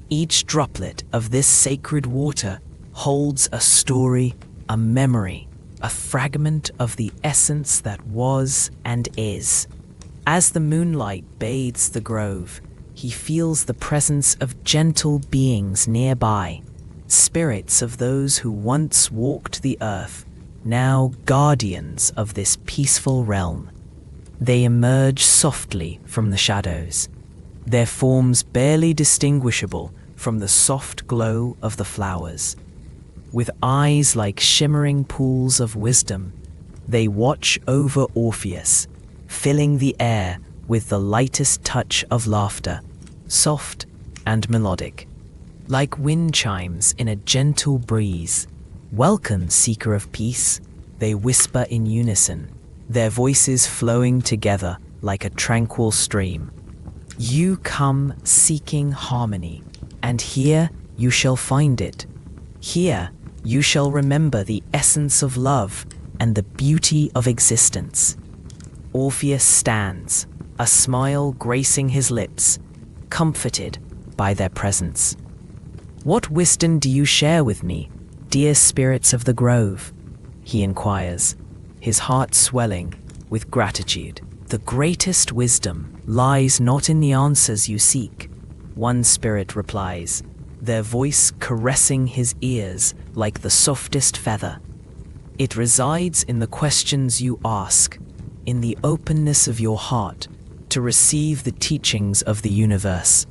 Each droplet of this sacred water holds a story, a memory, a fragment of the essence that was and is. As the moonlight bathes the grove, he feels the presence of gentle beings nearby, spirits of those who once walked the earth, now guardians of this peaceful realm. They emerge softly from the shadows, their forms barely distinguishable from the soft glow of the flowers. With eyes like shimmering pools of wisdom, they watch over Orpheus, filling the air with the lightest touch of laughter, soft and melodic. Like wind chimes in a gentle breeze, "Welcome, seeker of peace," they whisper in unison, their voices flowing together like a tranquil stream. You come seeking harmony, and here you shall find it. Here you shall remember the essence of love and the beauty of existence. Orpheus stands, a smile gracing his lips, comforted by their presence. "What wisdom do you share with me, dear spirits of the grove?" he inquires, his heart swelling with gratitude. "The greatest wisdom lies not in the answers you seek," one spirit replies, their voice caressing his ears like the softest feather. "It resides in the questions you ask, in the openness of your heart to receive the teachings of the universe."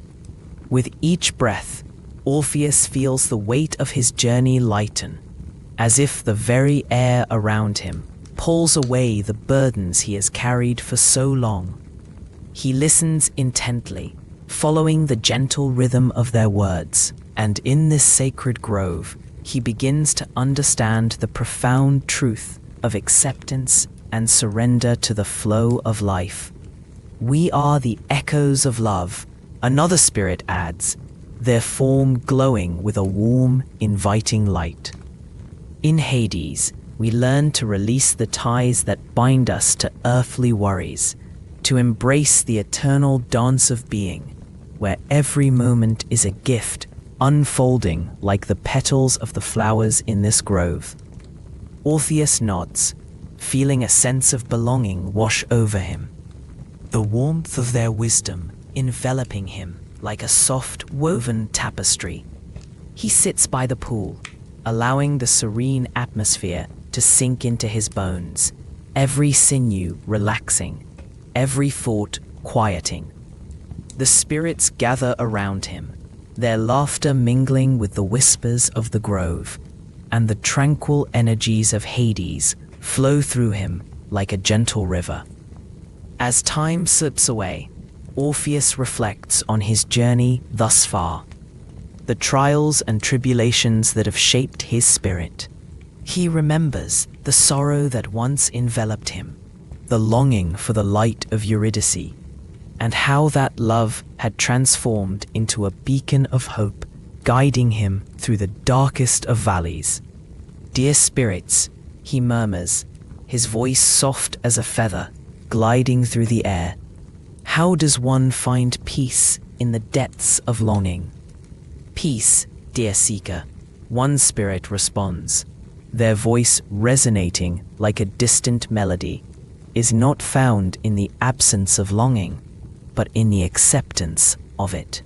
With each breath, Orpheus feels the weight of his journey lighten, as if the very air around him pulls away the burdens he has carried for so long. He listens intently, following the gentle rhythm of their words, and in this sacred grove, he begins to understand the profound truth of acceptance and surrender to the flow of life. "We are the echoes of love," another spirit adds, their form glowing with a warm, inviting light. In Hades, we learn to release the ties that bind us to earthly worries, to embrace the eternal dance of being, where every moment is a gift, unfolding like the petals of the flowers in this grove. Orpheus nods, feeling a sense of belonging wash over him, the warmth of their wisdom enveloping him like a soft, woven tapestry. He sits by the pool, allowing the serene atmosphere to sink into his bones, every sinew relaxing, every thought quieting. The spirits gather around him, their laughter mingling with the whispers of the grove, and the tranquil energies of Hades flow through him like a gentle river. As time slips away, Orpheus reflects on his journey thus far, the trials and tribulations that have shaped his spirit. He remembers the sorrow that once enveloped him, the longing for the light of Eurydice, and how that love had transformed into a beacon of hope, guiding him through the darkest of valleys. "Dear spirits," he murmurs, his voice soft as a feather, gliding through the air. "How does one find peace in the depths of longing?" "Peace, dear seeker," one spirit responds, their voice resonating like a distant melody, "is not found in the absence of longing, but in the acceptance of it."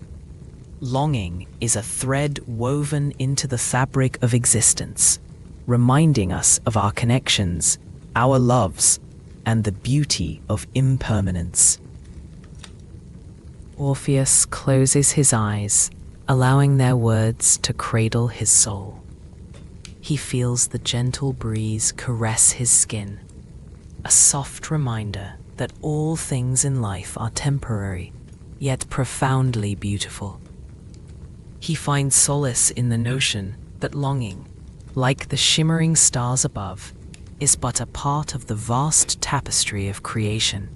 Longing is a thread woven into the fabric of existence, reminding us of our connections, our loves, and the beauty of impermanence. Orpheus closes his eyes, allowing their words to cradle his soul. He feels the gentle breeze caress his skin, a soft reminder that all things in life are temporary, yet profoundly beautiful. He finds solace in the notion that longing, like the shimmering stars above, is but a part of the vast tapestry of creation,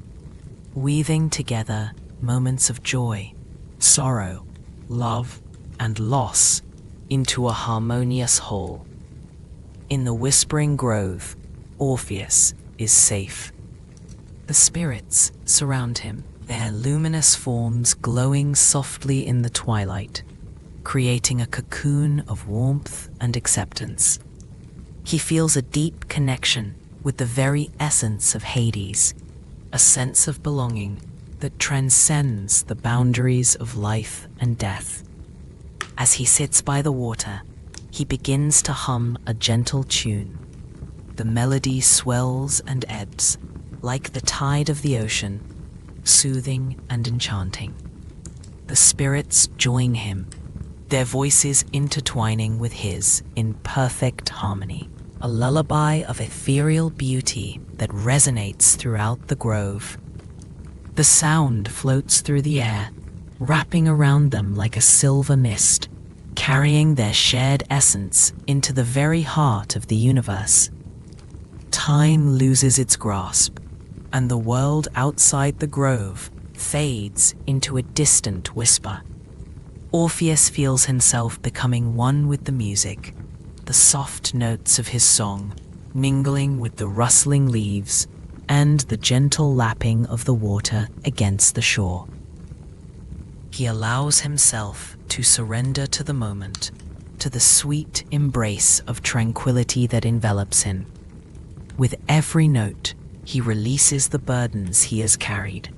weaving together moments of joy, sorrow, love, and loss into a harmonious whole. In the whispering grove, Orpheus is safe. The spirits surround him, their luminous forms glowing softly in the twilight, creating a cocoon of warmth and acceptance. He feels a deep connection with the very essence of Hades, a sense of belonging that transcends the boundaries of life and death. As he sits by the water, he begins to hum a gentle tune. The melody swells and ebbs, like the tide of the ocean, soothing and enchanting. The spirits join him, their voices intertwining with his in perfect harmony, a lullaby of ethereal beauty that resonates throughout the grove. The sound floats through the air, wrapping around them like a silver mist, carrying their shared essence into the very heart of the universe. Time loses its grasp, and the world outside the grove fades into a distant whisper. Orpheus feels himself becoming one with the music, the soft notes of his song mingling with the rustling leaves and the gentle lapping of the water against the shore. He allows himself to surrender to the moment, to the sweet embrace of tranquility that envelops him. With every note, he releases the burdens he has carried,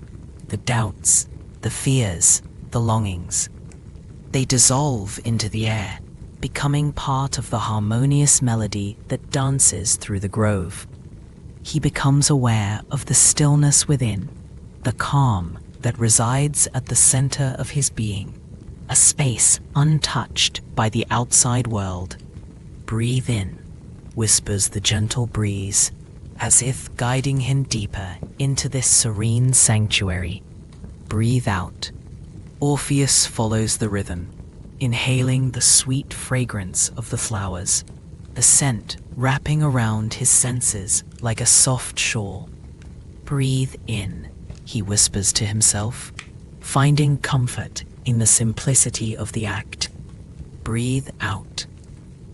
the doubts, the fears, the longings. They dissolve into the air, becoming part of the harmonious melody that dances through the grove. He becomes aware of the stillness within, the calm that resides at the center of his being, a space untouched by the outside world. Breathe in, whispers the gentle breeze, as if guiding him deeper into this serene sanctuary. Breathe out. Orpheus follows the rhythm, inhaling the sweet fragrance of the flowers, the scent wrapping around his senses like a soft shawl. Breathe in, he whispers to himself, finding comfort in the simplicity of the act. Breathe out.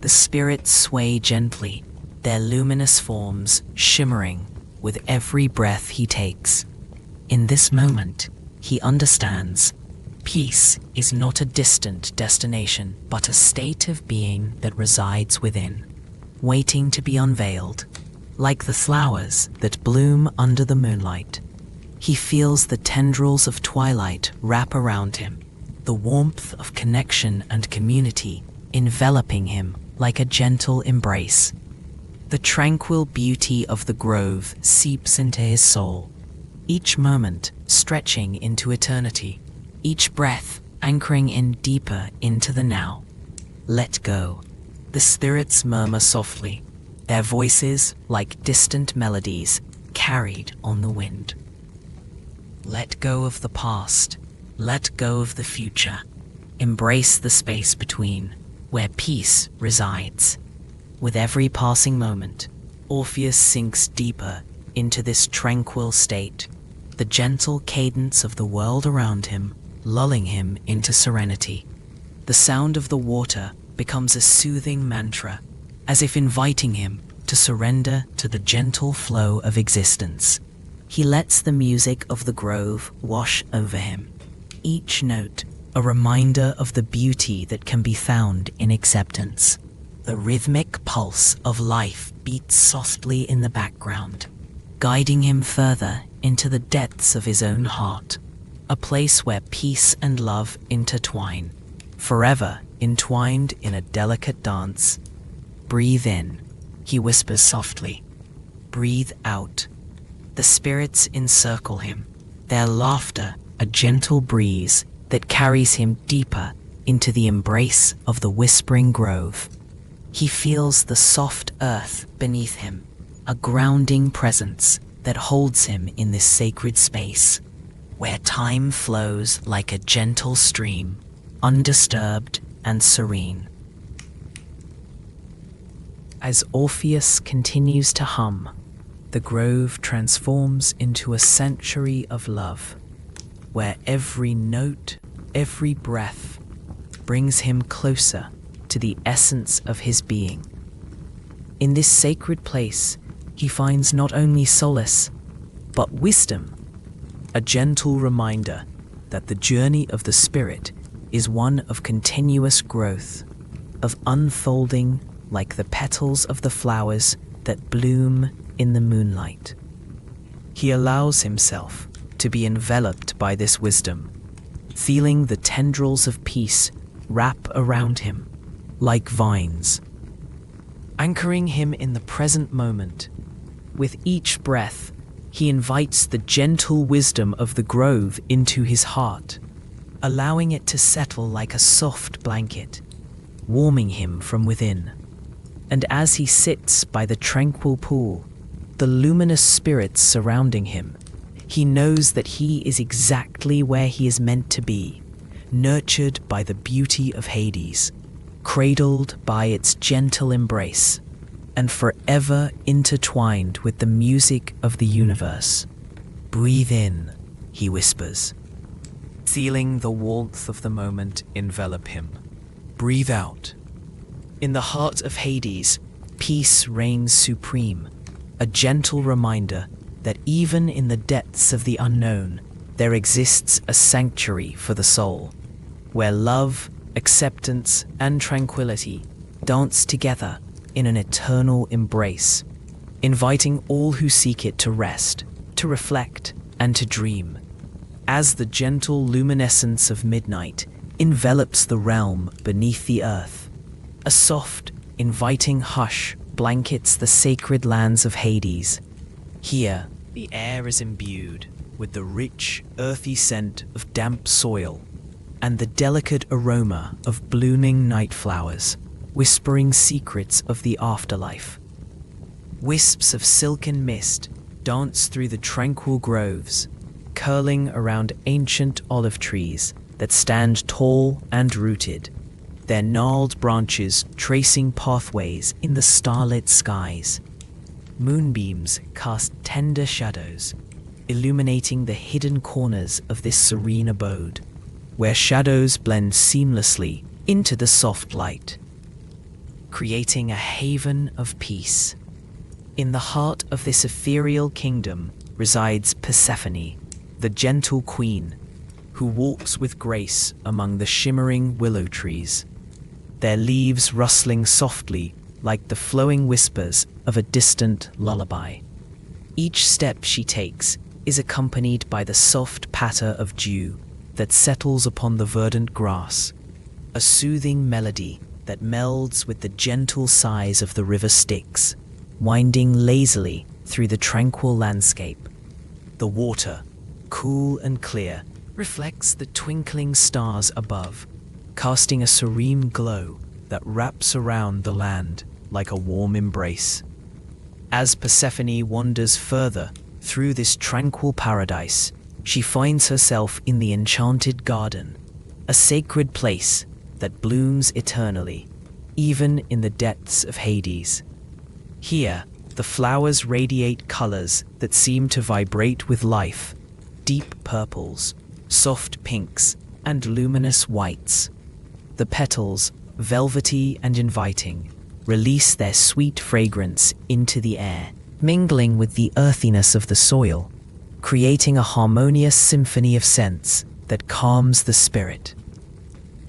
The spirits sway gently, their luminous forms shimmering with every breath he takes. In this moment, he understands peace is not a distant destination, but a state of being that resides within, waiting to be unveiled. Like the flowers that bloom under the moonlight, he feels the tendrils of twilight wrap around him, the warmth of connection and community enveloping him like a gentle embrace. The tranquil beauty of the grove seeps into his soul, each moment stretching into eternity, each breath anchoring in deeper into the now. Let go. The spirits murmur softly, their voices like distant melodies carried on the wind. Let go of the past. Let go of the future. Embrace the space between, where peace resides. With every passing moment, Orpheus sinks deeper into this tranquil state, the gentle cadence of the world around him lulling him into serenity. The sound of the water becomes a soothing mantra, as if inviting him to surrender to the gentle flow of existence. He lets the music of the grove wash over him, each note a reminder of the beauty that can be found in acceptance. The rhythmic pulse of life beats softly in the background, guiding him further into the depths of his own heart, a place where peace and love intertwine, forever entwined in a delicate dance. Breathe in, he whispers softly. Breathe out. The spirits encircle him, their laughter a gentle breeze that carries him deeper into the embrace of the whispering grove. He feels the soft earth beneath him, a grounding presence that holds him in this sacred space, where time flows like a gentle stream, undisturbed and serene. As Orpheus continues to hum, the grove transforms into a sanctuary of love, where every note, every breath brings him closer to the essence of his being. In this sacred place, he finds not only solace, but wisdom, a gentle reminder that the journey of the spirit is one of continuous growth, of unfolding like the petals of the flowers that bloom in the moonlight. He allows himself to be enveloped by this wisdom, feeling the tendrils of peace wrap around him like vines, anchoring him in the present moment. With each breath, he invites the gentle wisdom of the grove into his heart, allowing it to settle like a soft blanket, warming him from within. And as he sits by the tranquil pool, the luminous spirits surrounding him, he knows that he is exactly where he is meant to be, nurtured by the beauty of Hades, cradled by its gentle embrace, and forever intertwined with the music of the universe. "Breathe in," he whispers, feeling the warmth of the moment envelop him. "Breathe out." In the heart of Hades, peace reigns supreme, a gentle reminder that even in the depths of the unknown, there exists a sanctuary for the soul, where love, acceptance, and tranquility dance together in an eternal embrace, inviting all who seek it to rest, to reflect, and to dream. As the gentle luminescence of midnight envelops the realm beneath the earth, a soft, inviting hush blankets the sacred lands of Hades. Here, the air is imbued with the rich, earthy scent of damp soil and the delicate aroma of blooming night flowers, whispering secrets of the afterlife. Wisps of silken mist dance through the tranquil groves, curling around ancient olive trees that stand tall and rooted, their gnarled branches tracing pathways in the starlit skies. Moonbeams cast tender shadows, illuminating the hidden corners of this serene abode, where shadows blend seamlessly into the soft light, creating a haven of peace. In the heart of this ethereal kingdom resides Persephone, the gentle queen, who walks with grace among the shimmering willow trees, their leaves rustling softly like the flowing whispers of a distant lullaby. Each step she takes is accompanied by the soft patter of dew that settles upon the verdant grass, a soothing melody that melds with the gentle sighs of the river Styx, winding lazily through the tranquil landscape. The water, cool and clear, reflects the twinkling stars above, casting a serene glow that wraps around the land like a warm embrace. As Persephone wanders further through this tranquil paradise, she finds herself in the enchanted garden, a sacred place that blooms eternally, even in the depths of Hades. Here, the flowers radiate colors that seem to vibrate with life, deep purples, soft pinks, and luminous whites. The petals, velvety and inviting, release their sweet fragrance into the air, mingling with the earthiness of the soil, creating a harmonious symphony of scents that calms the spirit.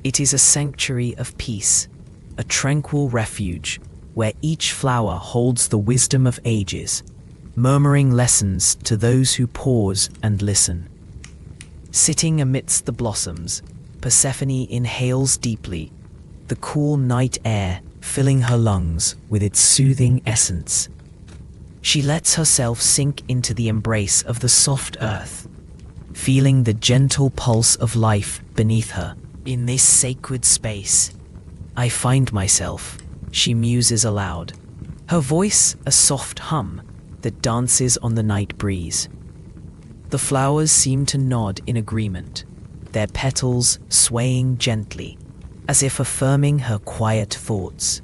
It is a sanctuary of peace, a tranquil refuge where each flower holds the wisdom of ages, murmuring lessons to those who pause and listen. Sitting amidst the blossoms, Persephone inhales deeply, the cool night air filling her lungs with its soothing essence. She lets herself sink into the embrace of the soft earth, feeling the gentle pulse of life beneath her, In this sacred space, I find myself, she muses aloud, her voice a soft hum that dances on the night breeze. The flowers seem to nod in agreement, their petals swaying gently, as if affirming her quiet thoughts.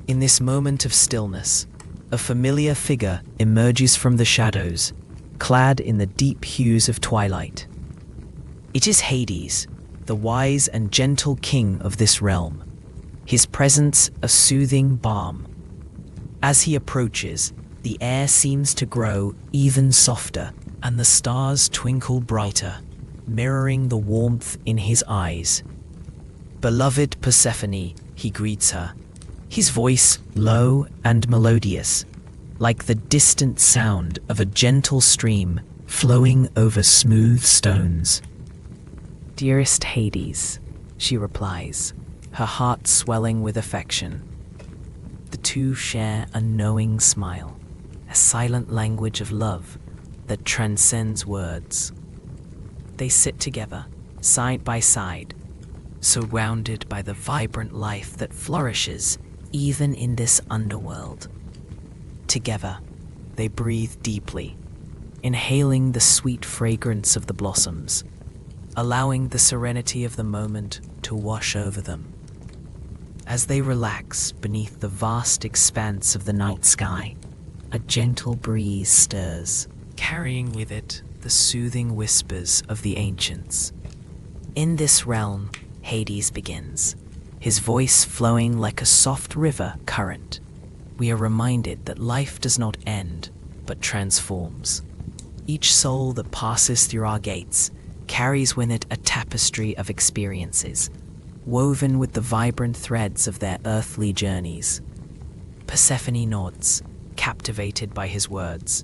In this moment of stillness, a familiar figure emerges from the shadows, clad in the deep hues of twilight. It is Hades, the wise and gentle king of this realm, his presence a soothing balm. As he approaches, the air seems to grow even softer, and the stars twinkle brighter, mirroring the warmth in his eyes. Beloved Persephone, he greets her, his voice low and melodious, like the distant sound of a gentle stream flowing over smooth stones. Dearest Hades, she replies, her heart swelling with affection. The two share a knowing smile, a silent language of love that transcends words. They sit together, side by side, surrounded by the vibrant life that flourishes even in this underworld. Together, they breathe deeply, inhaling the sweet fragrance of the blossoms, allowing the serenity of the moment to wash over them. As they relax beneath the vast expanse of the night sky, a gentle breeze stirs, carrying with it the soothing whispers of the ancients. In this realm, Hades begins, his voice flowing like a soft river current. We are reminded that life does not end, but transforms. Each soul that passes through our gates carries with it a tapestry of experiences, woven with the vibrant threads of their earthly journeys. Persephone nods, captivated by his words.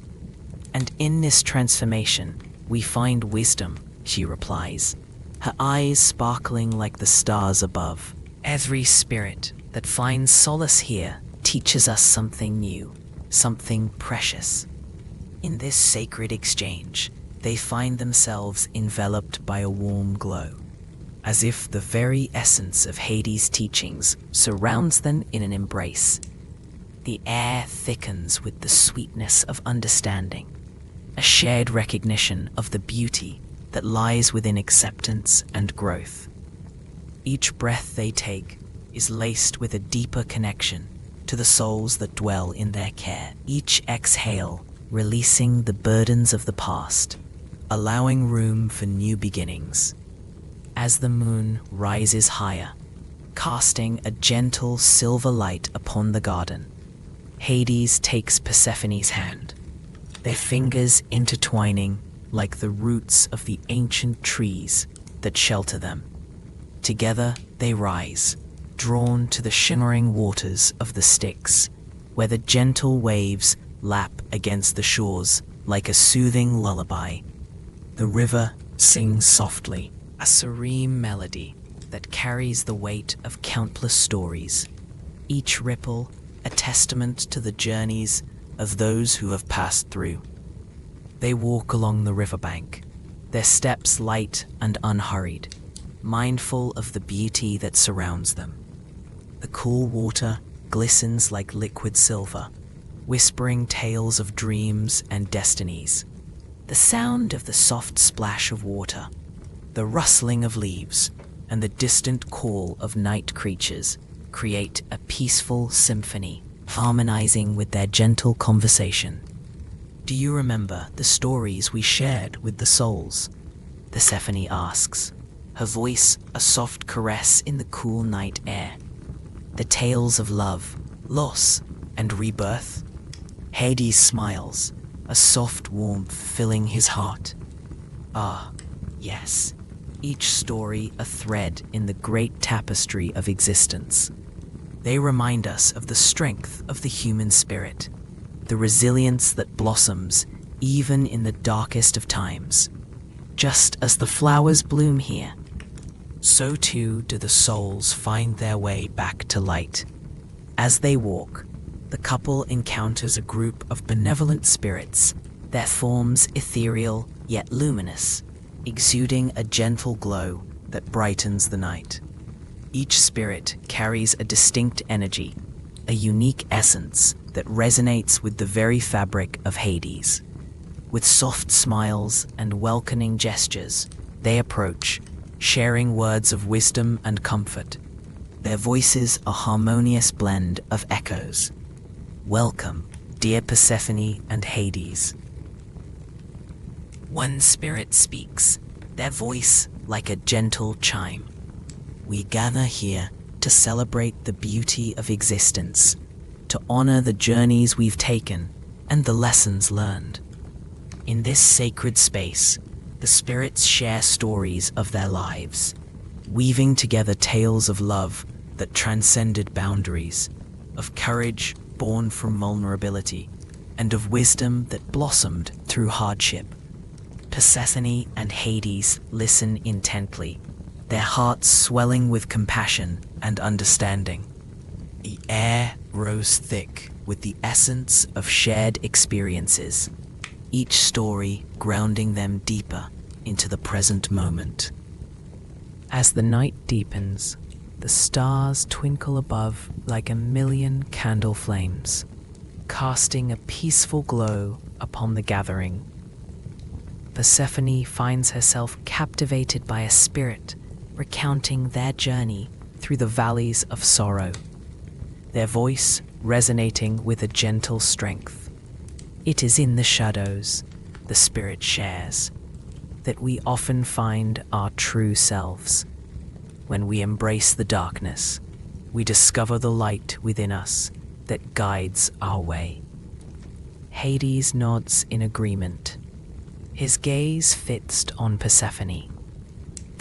And in this transformation, we find wisdom, she replies, her eyes sparkling like the stars above. Every spirit that finds solace here teaches us something new, something precious. In this sacred exchange, they find themselves enveloped by a warm glow, as if the very essence of Hades' teachings surrounds them in an embrace. The air thickens with the sweetness of understanding, a shared recognition of the beauty that lies within acceptance and growth. Each breath they take is laced with a deeper connection to the souls that dwell in their care. Each exhale releasing the burdens of the past, allowing room for new beginnings. As the moon rises higher, casting a gentle silver light upon the garden, Hades takes Persephone's hand, their fingers intertwining like the roots of the ancient trees that shelter them. Together they rise, drawn to the shimmering waters of the Styx, where the gentle waves lap against the shores like a soothing lullaby. The river sings softly, a serene melody that carries the weight of countless stories, each ripple a testament to the journeys of those who have passed through. They walk along the riverbank, their steps light and unhurried, mindful of the beauty that surrounds them. The cool water glistens like liquid silver, whispering tales of dreams and destinies. The sound of the soft splash of water, the rustling of leaves, and the distant call of night creatures create a peaceful symphony, harmonizing with their gentle conversation. Do you remember the stories we shared with the souls? Persephone asks, her voice a soft caress in the cool night air. The tales of love, loss, and rebirth? Hades smiles, a soft warmth filling his heart. Ah, yes, each story a thread in the great tapestry of existence. They remind us of the strength of the human spirit, the resilience that blossoms even in the darkest of times. Just as the flowers bloom here, so too do the souls find their way back to light. As they walk, the couple encounters a group of benevolent spirits, their forms ethereal yet luminous, exuding a gentle glow that brightens the night. Each spirit carries a distinct energy, a unique essence that resonates with the very fabric of Hades. With soft smiles and welcoming gestures, they approach, sharing words of wisdom and comfort. Their voices a harmonious blend of echoes. Welcome, dear Persephone and Hades. One spirit speaks, their voice like a gentle chime. We gather here to celebrate the beauty of existence, to honor the journeys we've taken and the lessons learned. In this sacred space, the spirits share stories of their lives, weaving together tales of love that transcended boundaries, of courage born from vulnerability, and of wisdom that blossomed through hardship. Persephone and Hades listen intently, their hearts swelling with compassion and understanding. The air rose thick with the essence of shared experiences, each story grounding them deeper into the present moment. As the night deepens, the stars twinkle above like a million candle flames, casting a peaceful glow upon the gathering. Persephone finds herself captivated by a spirit recounting their journey through the valleys of sorrow, their voice resonating with a gentle strength. It is in the shadows, the spirit shares, that we often find our true selves. When we embrace the darkness, we discover the light within us that guides our way. Hades nods in agreement, his gaze fixed on Persephone.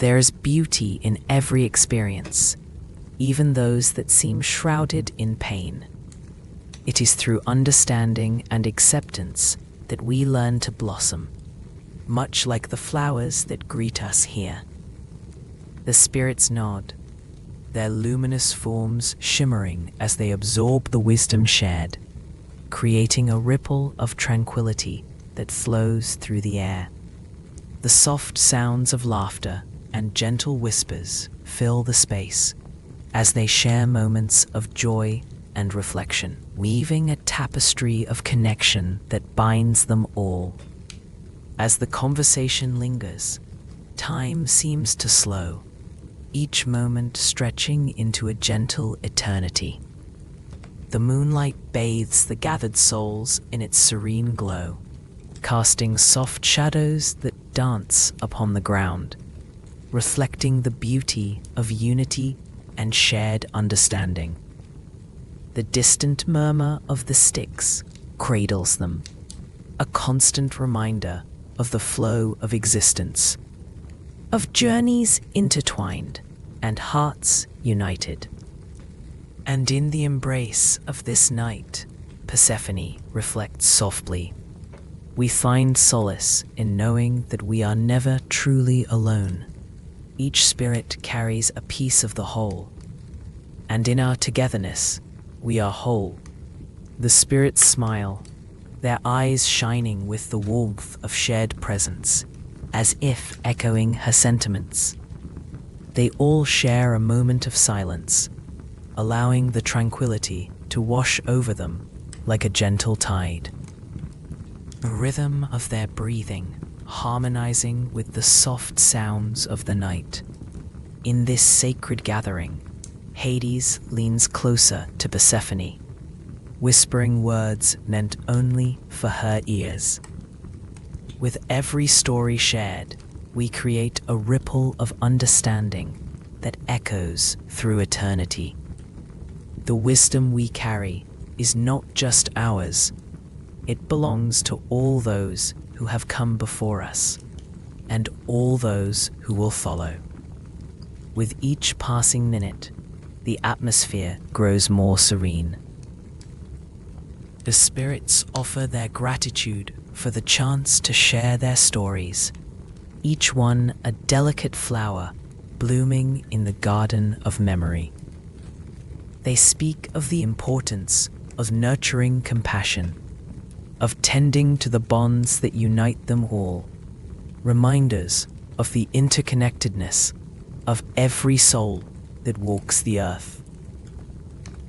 There is beauty in every experience, even those that seem shrouded in pain. It is through understanding and acceptance that we learn to blossom, much like the flowers that greet us here. The spirits nod, their luminous forms shimmering as they absorb the wisdom shared, creating a ripple of tranquility that flows through the air. The soft sounds of laughter and gentle whispers fill the space as they share moments of joy and reflection, weaving a tapestry of connection that binds them all. As the conversation lingers, time seems to slow, each moment stretching into a gentle eternity. The moonlight bathes the gathered souls in its serene glow, casting soft shadows that dance upon the ground, reflecting the beauty of unity and shared understanding. The distant murmur of the Styx cradles them, a constant reminder of the flow of existence, of journeys intertwined and hearts united. And in the embrace of this night, Persephone reflects softly. We find solace in knowing that we are never truly alone. Each spirit carries a piece of the whole, and in our togetherness, we are whole. The spirits smile, their eyes shining with the warmth of shared presence, as if echoing her sentiments. They all share a moment of silence, allowing the tranquility to wash over them like a gentle tide. The rhythm of their breathing harmonizing with the soft sounds of the night. In this sacred gathering, Hades leans closer to Persephone, whispering words meant only for her ears. With every story shared, we create a ripple of understanding that echoes through eternity. The wisdom we carry is not just ours, it belongs to all those who have come before us, and all those who will follow. With each passing minute, the atmosphere grows more serene. The spirits offer their gratitude for the chance to share their stories, each one a delicate flower blooming in the garden of memory. They speak of the importance of nurturing compassion, of tending to the bonds that unite them all, reminders of the interconnectedness of every soul that walks the earth.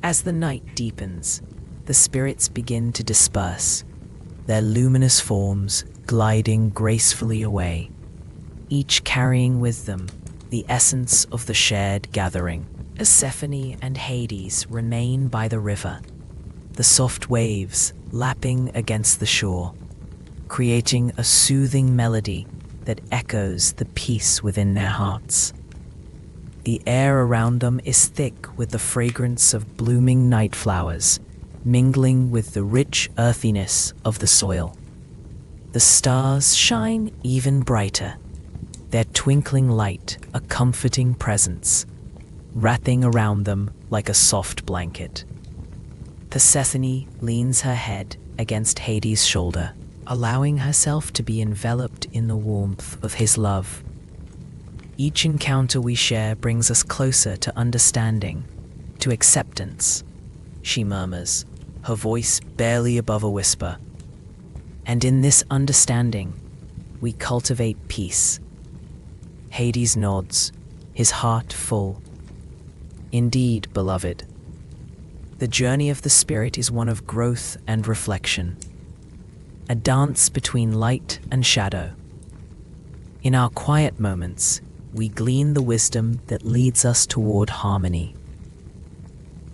As the night deepens, the spirits begin to disperse, their luminous forms gliding gracefully away, each carrying with them the essence of the shared gathering. Persephone and Hades remain by the river, the soft waves lapping against the shore, creating a soothing melody that echoes the peace within their hearts. The air around them is thick with the fragrance of blooming night flowers, mingling with the rich earthiness of the soil. The stars shine even brighter, their twinkling light a comforting presence, wrapping around them like a soft blanket. Persephone leans her head against Hades' shoulder, allowing herself to be enveloped in the warmth of his love. Each encounter we share brings us closer to understanding, to acceptance, she murmurs, her voice barely above a whisper. And in this understanding, we cultivate peace. Hades nods, his heart full. Indeed, beloved, the journey of the spirit is one of growth and reflection, a dance between light and shadow. In our quiet moments, we glean the wisdom that leads us toward harmony.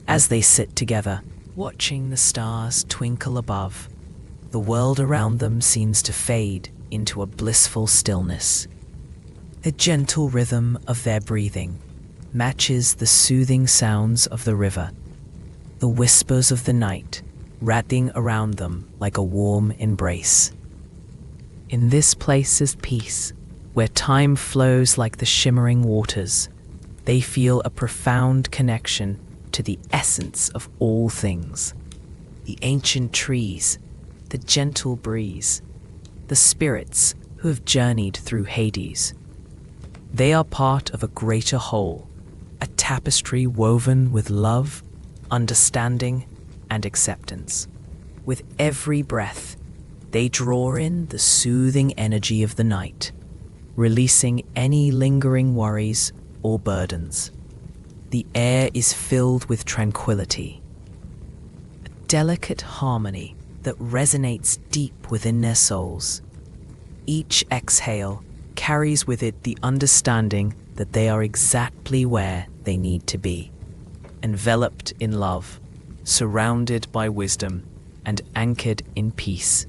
As they sit together, watching the stars twinkle above, the world around them seems to fade into a blissful stillness. The gentle rhythm of their breathing matches the soothing sounds of the river, the whispers of the night wrapping around them like a warm embrace. In this place is peace, where time flows like the shimmering waters. They feel a profound connection to the essence of all things. The ancient trees, the gentle breeze, the spirits who have journeyed through Hades. They are part of a greater whole, a tapestry woven with love, understanding, and acceptance. With every breath, they draw in the soothing energy of the night, releasing any lingering worries or burdens. The air is filled with tranquility, a delicate harmony that resonates deep within their souls. Each exhale carries with it the understanding that they are exactly where they need to be, enveloped in love, surrounded by wisdom, and anchored in peace.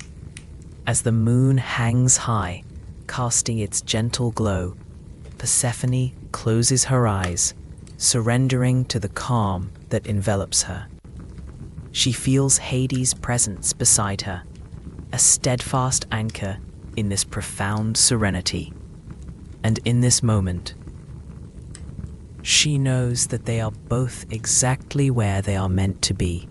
As the moon hangs high, casting its gentle glow, Persephone closes her eyes, surrendering to the calm that envelops her. She feels Hades' presence beside her, a steadfast anchor in this profound serenity. And in this moment, she knows that they are both exactly where they are meant to be,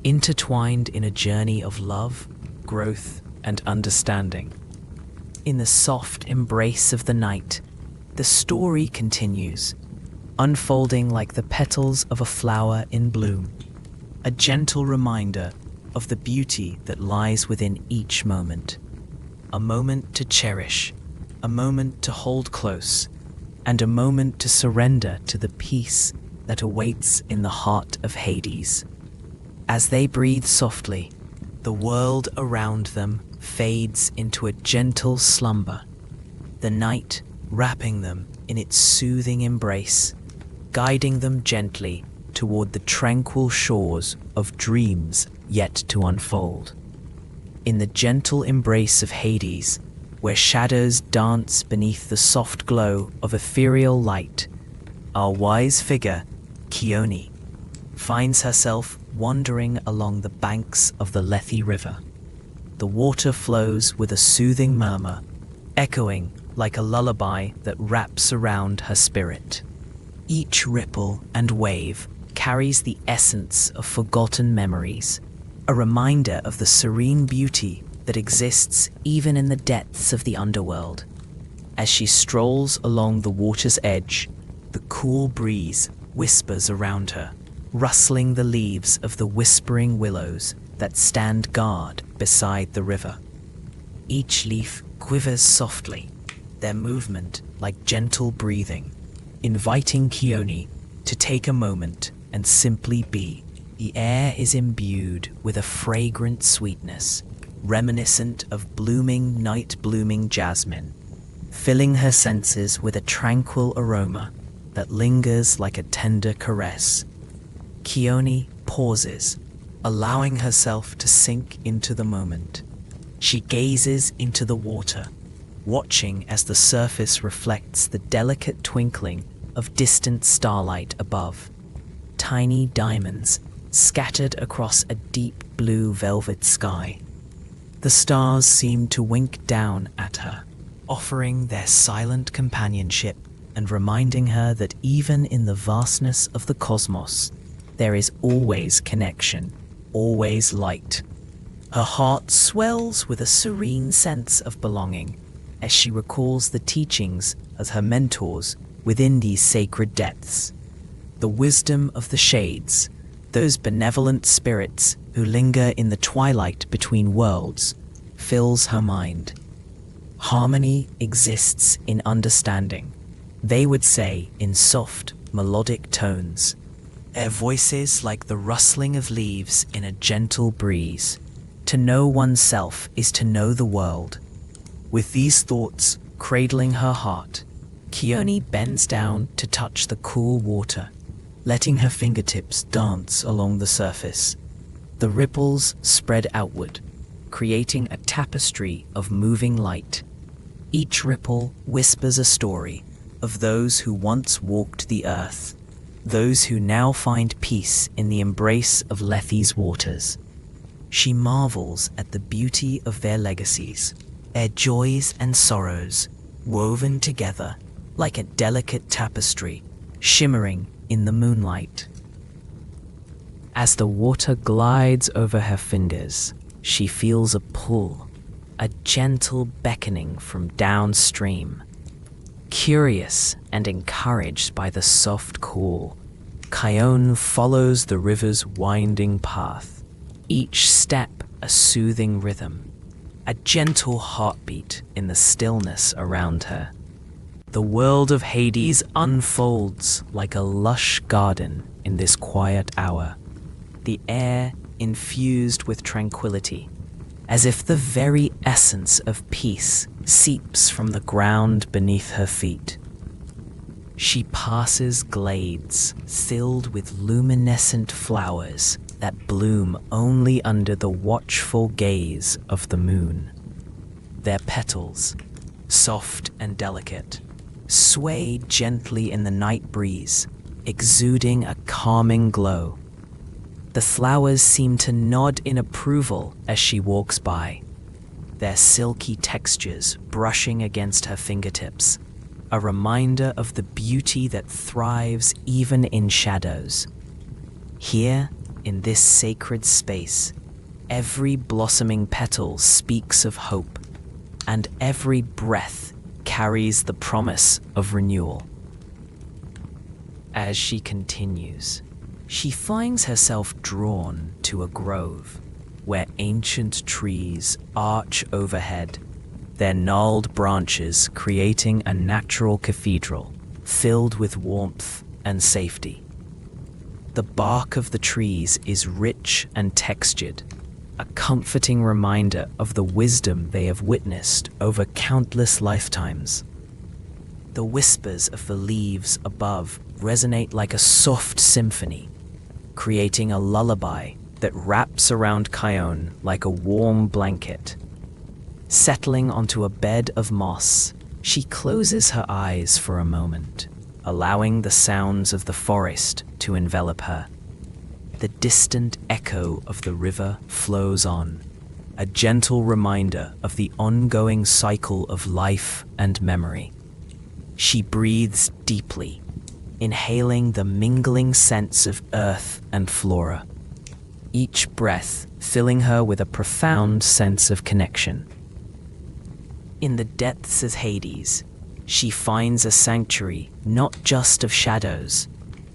intertwined in a journey of love, growth, and understanding. In the soft embrace of the night, the story continues, unfolding like the petals of a flower in bloom, a gentle reminder of the beauty that lies within each moment. A moment to cherish, a moment to hold close, and a moment to surrender to the peace that awaits in the heart of Hades. As they breathe softly, the world around them fades into a gentle slumber, the night wrapping them in its soothing embrace, guiding them gently toward the tranquil shores of dreams yet to unfold. In the gentle embrace of Hades, where shadows dance beneath the soft glow of ethereal light, our wise figure, Chione, finds herself wandering along the banks of the Lethe River. The water flows with a soothing murmur, echoing like a lullaby that wraps around her spirit. Each ripple and wave carries the essence of forgotten memories, a reminder of the serene beauty that exists even in the depths of the underworld. As she strolls along the water's edge, the cool breeze whispers around her, rustling the leaves of the whispering willows that stand guard beside the river. Each leaf quivers softly, their movement like gentle breathing, inviting Keone to take a moment and simply be. The air is imbued with a fragrant sweetness, reminiscent of blooming night-blooming jasmine, filling her senses with a tranquil aroma that lingers like a tender caress. Keone pauses, allowing herself to sink into the moment. She gazes into the water, watching as the surface reflects the delicate twinkling of distant starlight above. Tiny diamonds scattered across a deep blue velvet sky. The stars seem to wink down at her, offering their silent companionship and reminding her that even in the vastness of the cosmos, there is always connection, always light. Her heart swells with a serene sense of belonging as she recalls the teachings of her mentors within these sacred depths. The wisdom of the shades, those benevolent spirits who linger in the twilight between worlds, fills her mind. Harmony exists in understanding, they would say in soft, melodic tones. Their voices like the rustling of leaves in a gentle breeze. To know oneself is to know the world. With these thoughts cradling her heart, Keone bends down to touch the cool water, letting her fingertips dance along the surface. The ripples spread outward, creating a tapestry of moving light. Each ripple whispers a story of those who once walked the earth, those who now find peace in the embrace of Lethe's waters. She marvels at the beauty of their legacies, their joys and sorrows, woven together like a delicate tapestry, shimmering in the moonlight. As the water glides over her fingers, she feels a pull, a gentle beckoning from downstream. Curious and encouraged by the soft call, Keone follows the river's winding path, each step a soothing rhythm, a gentle heartbeat in the stillness around her. The world of Hades unfolds like a lush garden in this quiet hour, the air infused with tranquility, as if the very essence of peace seeps from the ground beneath her feet. She passes glades filled with luminescent flowers that bloom only under the watchful gaze of the moon. Their petals, soft and delicate, sway gently in the night breeze, exuding a calming glow. The flowers seem to nod in approval as she walks by, their silky textures brushing against her fingertips, a reminder of the beauty that thrives even in shadows. Here, in this sacred space, every blossoming petal speaks of hope, and every breath carries the promise of renewal. As she continues, she finds herself drawn to a grove where ancient trees arch overhead, their gnarled branches creating a natural cathedral filled with warmth and safety. The bark of the trees is rich and textured, a comforting reminder of the wisdom they have witnessed over countless lifetimes. The whispers of the leaves above resonate like a soft symphony, creating a lullaby that wraps around Keone like a warm blanket. Settling onto a bed of moss, she closes her eyes for a moment, allowing the sounds of the forest to envelop her. The distant echo of the river flows on, a gentle reminder of the ongoing cycle of life and memory. She breathes deeply, inhaling the mingling scents of earth and flora, each breath filling her with a profound sense of connection. In the depths of Hades, she finds a sanctuary not just of shadows,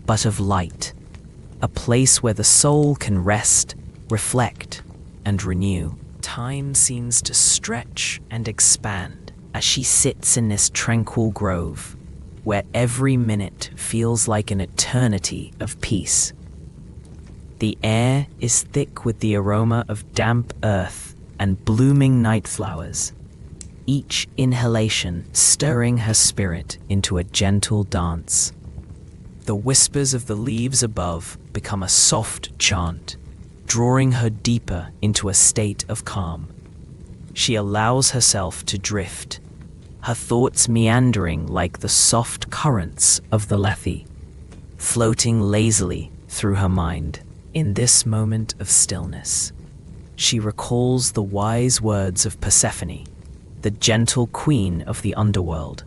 but of light, a place where the soul can rest, reflect, and renew. Time seems to stretch and expand as she sits in this tranquil grove, where every minute feels like an eternity of peace. The air is thick with the aroma of damp earth and blooming night flowers, each inhalation stirring her spirit into a gentle dance. The whispers of the leaves above become a soft chant, drawing her deeper into a state of calm. She allows herself to drift, her thoughts meandering like the soft currents of the Lethe, floating lazily through her mind. In this moment of stillness, she recalls the wise words of Persephone, the gentle queen of the underworld.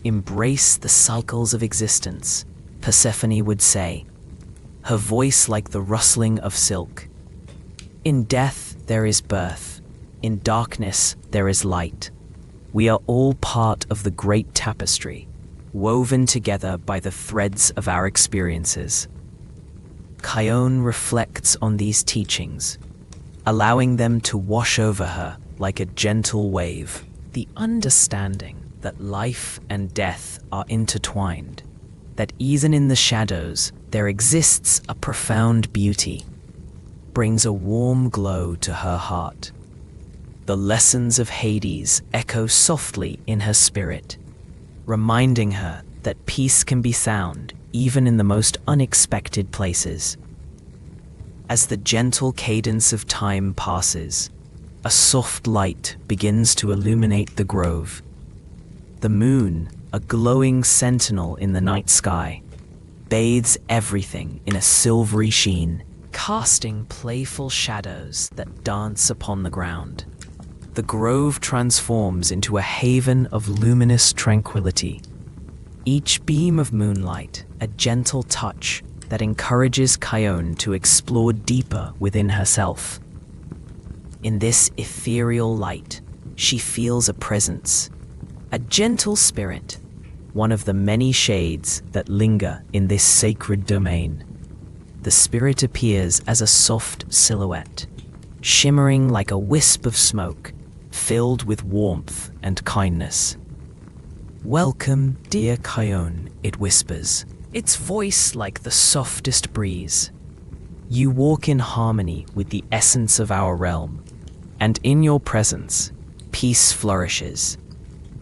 Embrace the cycles of existence, Persephone would say, her voice like the rustling of silk. In death there is birth, in darkness there is light. We are all part of the great tapestry, woven together by the threads of our experiences. Chion reflects on these teachings, allowing them to wash over her like a gentle wave. The understanding that life and death are intertwined, that even in the shadows there exists a profound beauty, brings a warm glow to her heart. The lessons of Hades echo softly in her spirit, reminding her that peace can be found even in the most unexpected places. As the gentle cadence of time passes, a soft light begins to illuminate the grove. The moon, a glowing sentinel in the night sky, bathes everything in a silvery sheen, casting playful shadows that dance upon the ground. The grove transforms into a haven of luminous tranquility. Each beam of moonlight, a gentle touch that encourages Chion to explore deeper within herself. In this ethereal light, she feels a presence, a gentle spirit, one of the many shades that linger in this sacred domain. The spirit appears as a soft silhouette, shimmering like a wisp of smoke, filled with warmth and kindness. "Welcome, dear Chion," it whispers, its voice like the softest breeze. "You walk in harmony with the essence of our realm, and in your presence, peace flourishes."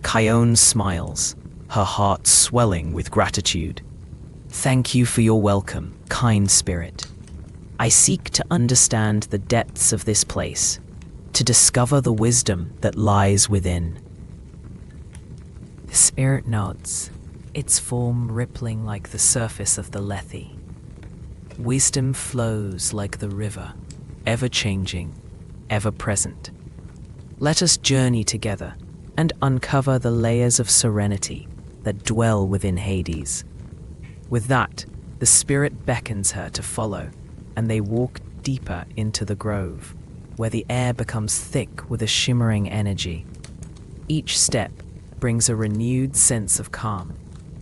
Chion smiles, her heart swelling with gratitude. "Thank you for your welcome, kind spirit. I seek to understand the depths of this place, to discover the wisdom that lies within." The spirit nods, its form rippling like the surface of the Lethe. Wisdom flows like the river, ever-changing, ever-present. Let us journey together and uncover the layers of serenity that dwell within Hades. With that, the spirit beckons her to follow, and they walk deeper into the grove, where the air becomes thick with a shimmering energy. Each step brings a renewed sense of calm,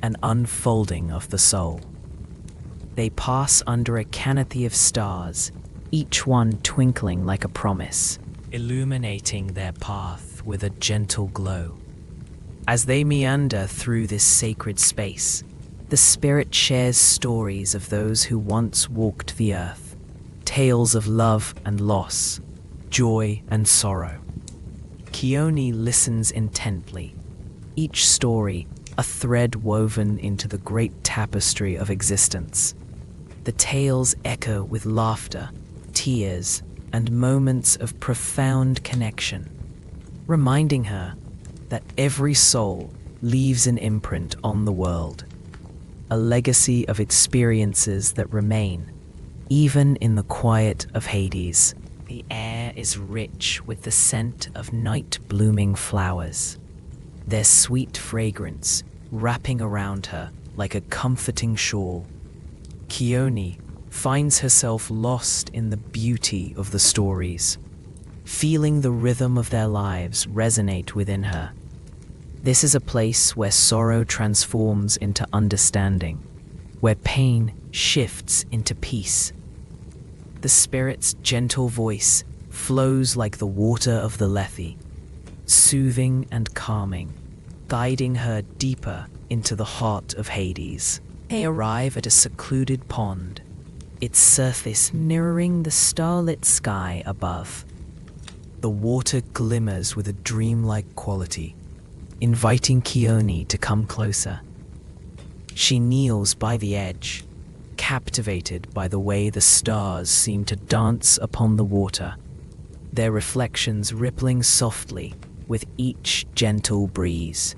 an unfolding of the soul. They pass under a canopy of stars, each one twinkling like a promise, illuminating their path with a gentle glow. As they meander through this sacred space, the spirit shares stories of those who once walked the earth, tales of love and loss, joy and sorrow. Chione listens intently, each story a thread woven into the great tapestry of existence. The tales echo with laughter, tears, and moments of profound connection, reminding her that every soul leaves an imprint on the world, a legacy of experiences that remain, even in the quiet of Hades. The air is rich with the scent of night-blooming flowers, their sweet fragrance wrapping around her like a comforting shawl. Chione finds herself lost in the beauty of the stories, feeling the rhythm of their lives resonate within her. This is a place where sorrow transforms into understanding, where pain shifts into peace. The spirit's gentle voice flows like the water of the Lethe, soothing and calming, guiding her deeper into the heart of Hades. They arrive at a secluded pond, its surface mirroring the starlit sky above. The water glimmers with a dreamlike quality, inviting Chione to come closer. She kneels by the edge, captivated by the way the stars seem to dance upon the water, their reflections rippling softly with each gentle breeze.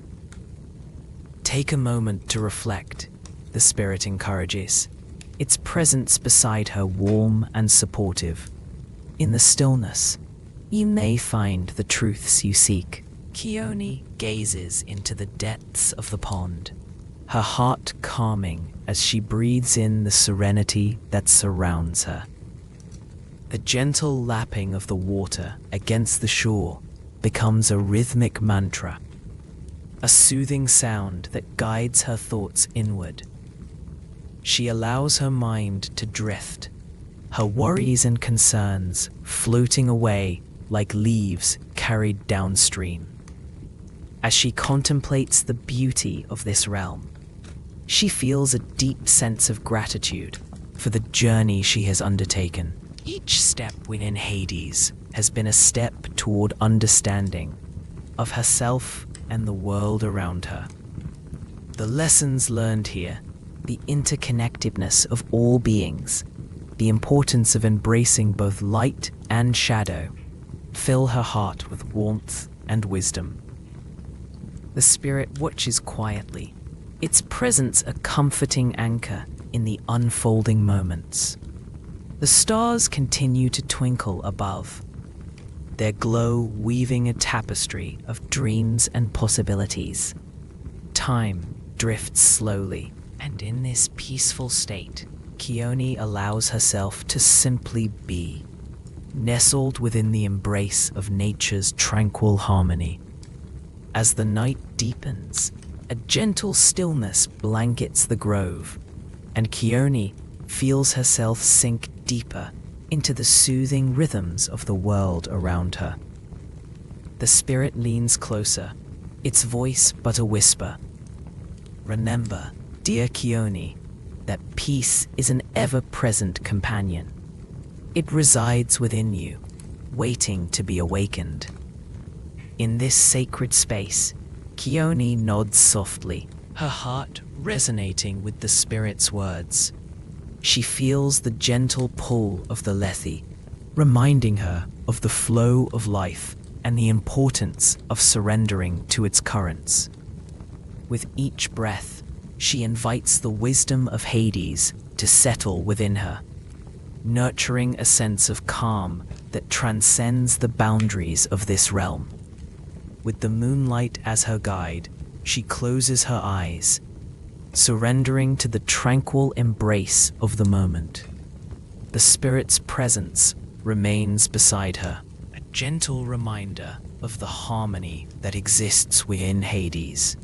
Take a moment to reflect, the spirit encourages, its presence beside her warm and supportive. In the stillness, you may find the truths you seek. Chione gazes into the depths of the pond, her heart calming as she breathes in the serenity that surrounds her. The gentle lapping of the water against the shore becomes a rhythmic mantra, a soothing sound that guides her thoughts inward. She allows her mind to drift, her worries and concerns floating away like leaves carried downstream. As she contemplates the beauty of this realm, she feels a deep sense of gratitude for the journey she has undertaken. Each step within Hades has been a step toward understanding of herself and the world around her. The lessons learned here, the interconnectedness of all beings, the importance of embracing both light and shadow, fill her heart with warmth and wisdom. The spirit watches quietly, its presence a comforting anchor in the unfolding moments. The stars continue to twinkle above, their glow weaving a tapestry of dreams and possibilities. Time drifts slowly, and in this peaceful state, Chione allows herself to simply be, nestled within the embrace of nature's tranquil harmony. As the night deepens, a gentle stillness blankets the grove, and Chione feels herself sink deeper into the soothing rhythms of the world around her. The spirit leans closer, its voice but a whisper. Remember, dear Chione, that peace is an ever-present companion. It resides within you, waiting to be awakened. In this sacred space, Chione nods softly, her heart resonating with the spirit's words. She feels the gentle pull of the Lethe, reminding her of the flow of life and the importance of surrendering to its currents. With each breath, she invites the wisdom of Hades to settle within her, nurturing a sense of calm that transcends the boundaries of this realm. With the moonlight as her guide, she closes her eyes, surrendering to the tranquil embrace of the moment. The spirit's presence remains beside her, a gentle reminder of the harmony that exists within Hades.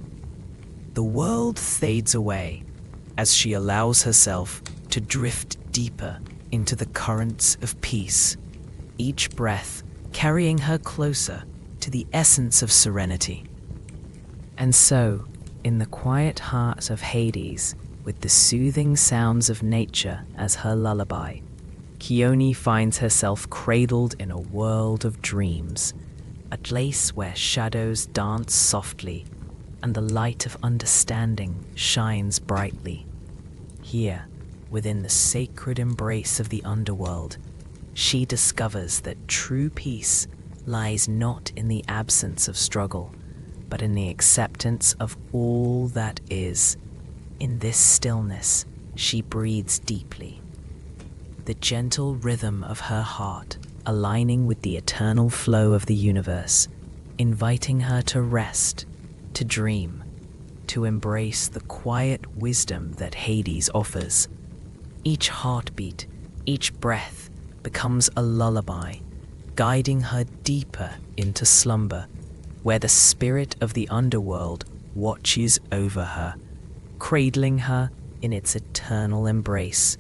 The world fades away as she allows herself to drift deeper into the currents of peace, each breath carrying her closer to the essence of serenity. And so, in the quiet heart of Hades, with the soothing sounds of nature as her lullaby, Chione finds herself cradled in a world of dreams, a place where shadows dance softly and the light of understanding shines brightly. Here, within the sacred embrace of the underworld, she discovers that true peace lies not in the absence of struggle, but in the acceptance of all that is. In this stillness, she breathes deeply, the gentle rhythm of her heart aligning with the eternal flow of the universe, inviting her to rest, to dream, to embrace the quiet wisdom that Hades offers. Each heartbeat, each breath becomes a lullaby, guiding her deeper into slumber, where the spirit of the underworld watches over her, cradling her in its eternal embrace.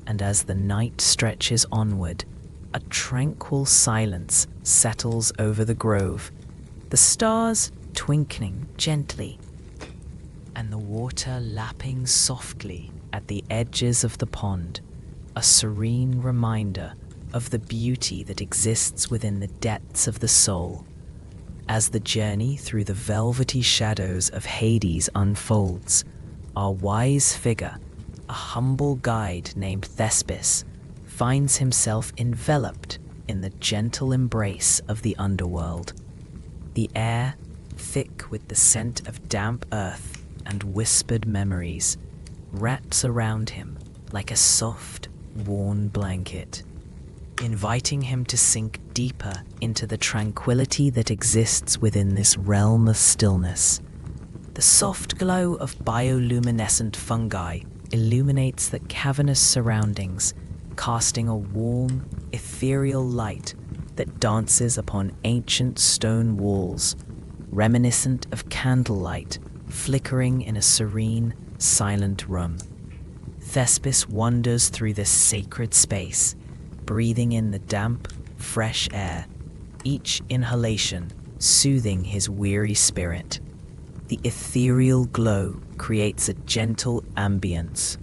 And as the night stretches onward, a tranquil silence settles over the grove. The stars twinkling gently, and the water lapping softly at the edges of the pond, a serene reminder of the beauty that exists within the depths of the soul. As the journey through the velvety shadows of Hades unfolds, our wise figure, a humble guide named Thespis, finds himself enveloped in the gentle embrace of the underworld. The air, thick with the scent of damp earth and whispered memories, wraps around him like a soft, worn blanket, inviting him to sink deeper into the tranquility that exists within this realm of stillness. The soft glow of bioluminescent fungi illuminates the cavernous surroundings, casting a warm, ethereal light that dances upon ancient stone walls, reminiscent of candlelight flickering in a serene, silent room. Thespis wanders through this sacred space, breathing in the damp, fresh air, each inhalation soothing his weary spirit. The ethereal glow creates a gentle ambience,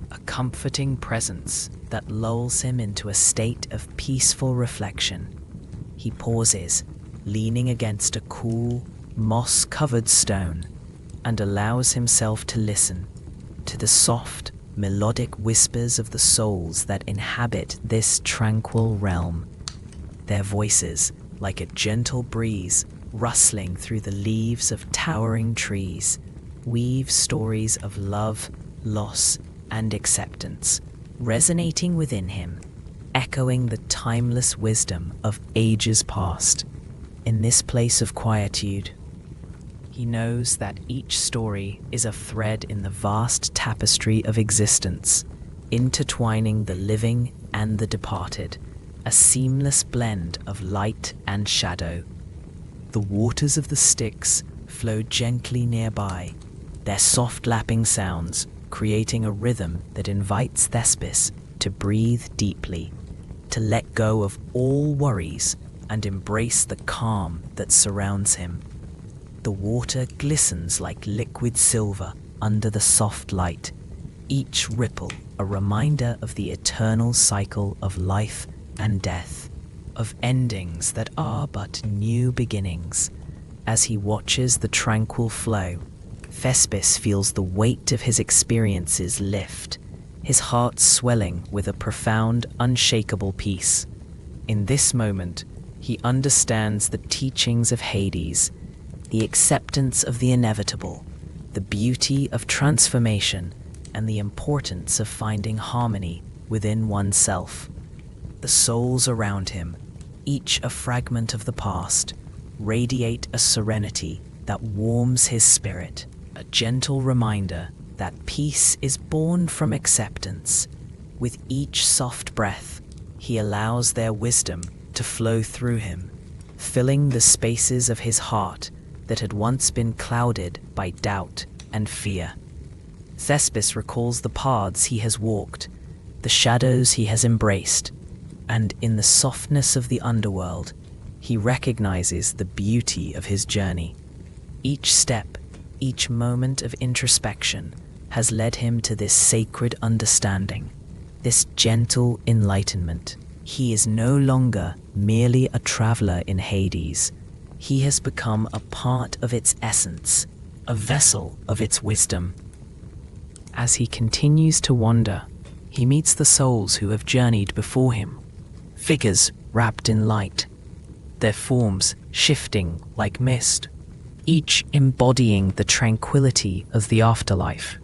a comforting presence that lulls him into a state of peaceful reflection. He pauses, leaning against a cool, moss-covered stone, and allows himself to listen to the soft, melodic whispers of the souls that inhabit this tranquil realm. Their voices, like a gentle breeze rustling through the leaves of towering trees, weave stories of love, loss, and acceptance, resonating within him, echoing the timeless wisdom of ages past. In this place of quietude, he knows that each story is a thread in the vast tapestry of existence, intertwining the living and the departed, a seamless blend of light and shadow. The waters of the Styx flow gently nearby, their soft lapping sounds creating a rhythm that invites Thespis to breathe deeply, to let go of all worries and embrace the calm that surrounds him. The water glistens like liquid silver under the soft light, each ripple a reminder of the eternal cycle of life and death, of endings that are but new beginnings. As he watches the tranquil flow, Thespis feels the weight of his experiences lift, his heart swelling with a profound, unshakable peace. In this moment, he understands the teachings of Hades, the acceptance of the inevitable, the beauty of transformation, and the importance of finding harmony within oneself. The souls around him, each a fragment of the past, radiate a serenity that warms his spirit, a gentle reminder that peace is born from acceptance. With each soft breath, he allows their wisdom to flow through him, filling the spaces of his heart that had once been clouded by doubt and fear. Thespis recalls the paths he has walked, the shadows he has embraced, and in the softness of the underworld, he recognizes the beauty of his journey. Each step, each moment of introspection has led him to this sacred understanding, this gentle enlightenment. He is no longer merely a traveler in Hades. He has become a part of its essence, a vessel of its wisdom. As he continues to wander, he meets the souls who have journeyed before him, figures wrapped in light, their forms shifting like mist, each embodying the tranquility of the afterlife.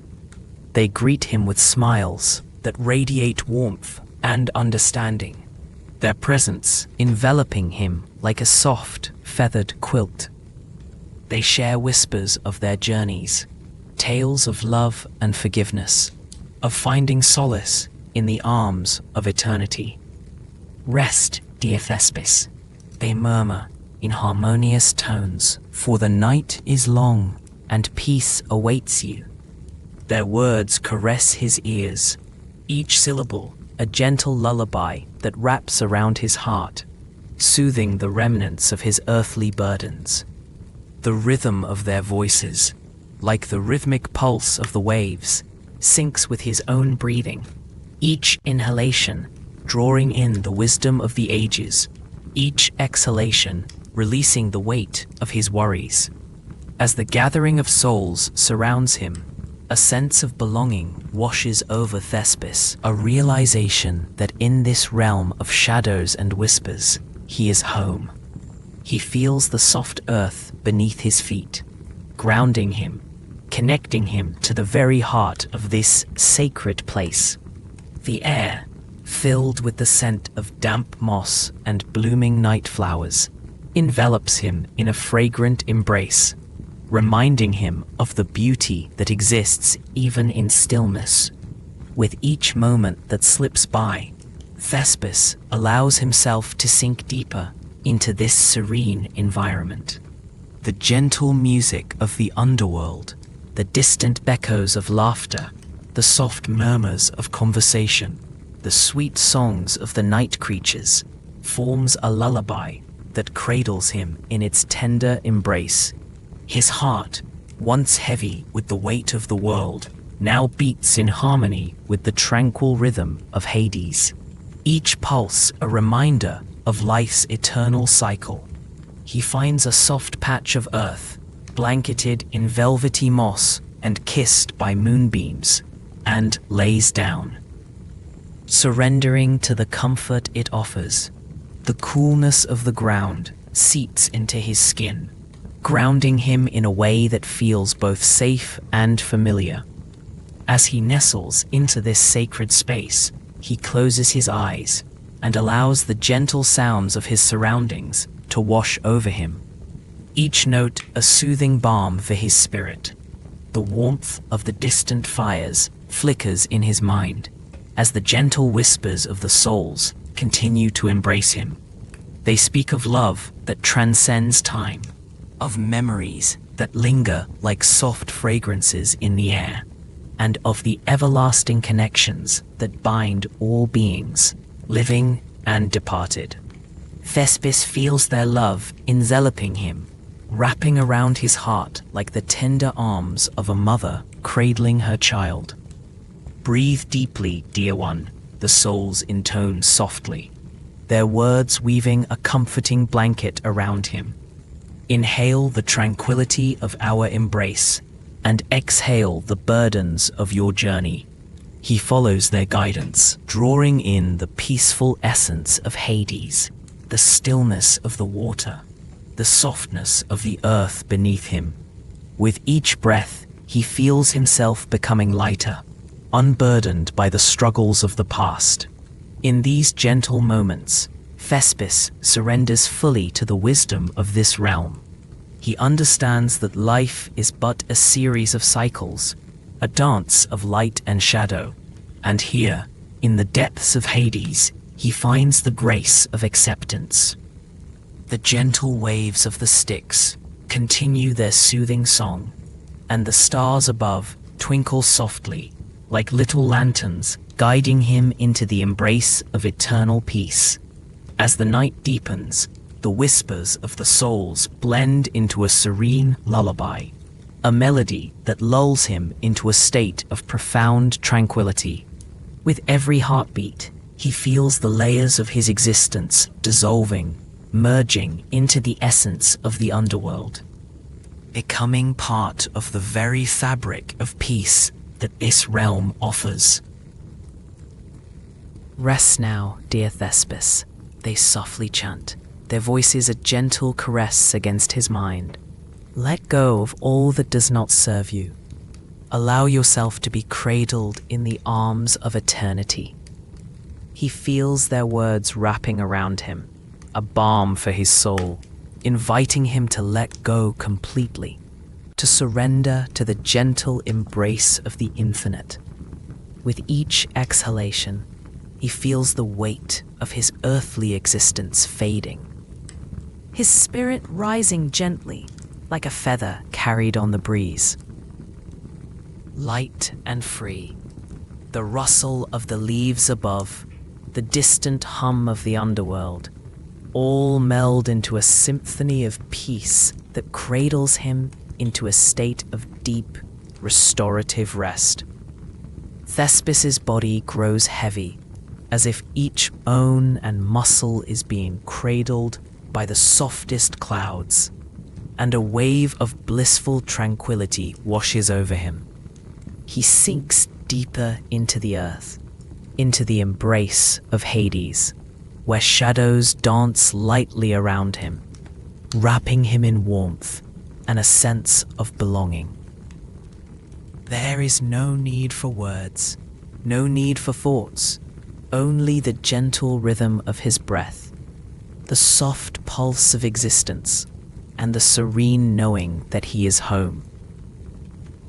They greet him with smiles that radiate warmth and understanding, their presence enveloping him like a soft, feathered quilt. They share whispers of their journeys, tales of love and forgiveness, of finding solace in the arms of eternity. "Rest, dear Thespis," they murmur in harmonious tones, "for the night is long and peace awaits you." Their words caress his ears, each syllable a gentle lullaby that wraps around his heart, soothing the remnants of his earthly burdens. The rhythm of their voices, like the rhythmic pulse of the waves, syncs with his own breathing, each inhalation drawing in the wisdom of the ages, each exhalation releasing the weight of his worries. As the gathering of souls surrounds him, a sense of belonging washes over Thespis, a realization that in this realm of shadows and whispers, he is home. He feels the soft earth beneath his feet, grounding him, connecting him to the very heart of this sacred place. The air, filled with the scent of damp moss and blooming night flowers, envelops him in a fragrant embrace, reminding him of the beauty that exists even in stillness. With each moment that slips by, Thespis allows himself to sink deeper into this serene environment. The gentle music of the underworld, the distant echoes of laughter, the soft murmurs of conversation, the sweet songs of the night creatures, forms a lullaby that cradles him in its tender embrace. His heart, once heavy with the weight of the world, now beats in harmony with the tranquil rhythm of Hades, each pulse a reminder of life's eternal cycle. He finds a soft patch of earth, blanketed in velvety moss and kissed by moonbeams, and lays down, surrendering to the comfort it offers. The coolness of the ground seeps into his skin, grounding him in a way that feels both safe and familiar. As he nestles into this sacred space, he closes his eyes and allows the gentle sounds of his surroundings to wash over him, each note a soothing balm for his spirit. The warmth of the distant fires flickers in his mind as the gentle whispers of the souls continue to embrace him. They speak of love that transcends time, of memories that linger like soft fragrances in the air, and of the everlasting connections that bind all beings, living and departed. Thespis feels their love enveloping him, wrapping around his heart like the tender arms of a mother cradling her child. Breathe deeply, dear one, the souls intone softly, their words weaving a comforting blanket around him. Inhale the tranquility of our embrace, and exhale the burdens of your journey. He follows their guidance, drawing in the peaceful essence of Hades, the stillness of the water, the softness of the earth beneath him. With each breath, he feels himself becoming lighter, unburdened by the struggles of the past. In these gentle moments, Thespis surrenders fully to the wisdom of this realm. He understands that life is but a series of cycles, a dance of light and shadow, and here, in the depths of Hades, he finds the grace of acceptance. The gentle waves of the Styx continue their soothing song, and the stars above twinkle softly, like little lanterns, guiding him into the embrace of eternal peace. As the night deepens, the whispers of the souls blend into a serene lullaby, a melody that lulls him into a state of profound tranquility. With every heartbeat, he feels the layers of his existence dissolving, merging into the essence of the underworld, becoming part of the very fabric of peace that this realm offers. Rest now, dear Thespis, they softly chant, their voices a gentle caress against his mind. Let go of all that does not serve you. Allow yourself to be cradled in the arms of eternity. He feels their words wrapping around him, a balm for his soul, inviting him to let go completely, to surrender to the gentle embrace of the infinite. With each exhalation, he feels the weight of his earthly existence fading, his spirit rising gently like a feather carried on the breeze. Light and free, the rustle of the leaves above, the distant hum of the underworld, all meld into a symphony of peace that cradles him into a state of deep, restorative rest. Thespis's body grows heavy, as if each bone and muscle is being cradled by the softest clouds, and a wave of blissful tranquility washes over him. He sinks deeper into the earth, into the embrace of Hades, where shadows dance lightly around him, wrapping him in warmth and a sense of belonging. There is no need for words, no need for thoughts, only the gentle rhythm of his breath, the soft pulse of existence, and the serene knowing that he is home.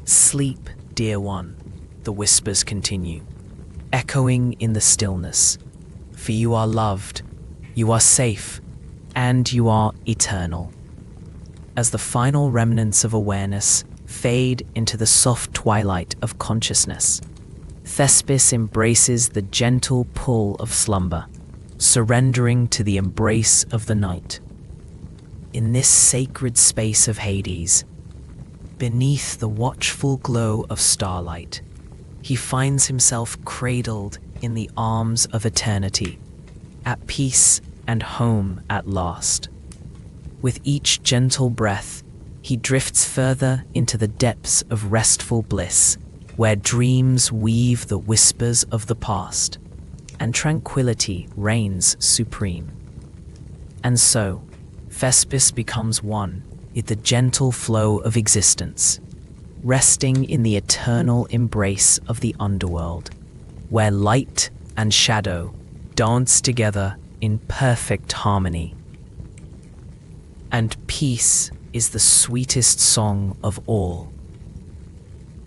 Sleep, dear one, the whispers continue, echoing in the stillness, for you are loved, you are safe, and you are eternal. As the final remnants of awareness fade into the soft twilight of consciousness, Thespis embraces the gentle pull of slumber, surrendering to the embrace of the night. In this sacred space of Hades, beneath the watchful glow of starlight, he finds himself cradled in the arms of eternity, at peace and home at last. With each gentle breath, he drifts further into the depths of restful bliss, where dreams weave the whispers of the past, and tranquility reigns supreme. And so, Thespis becomes one with the gentle flow of existence, resting in the eternal embrace of the underworld, where light and shadow dance together in perfect harmony. And peace is the sweetest song of all.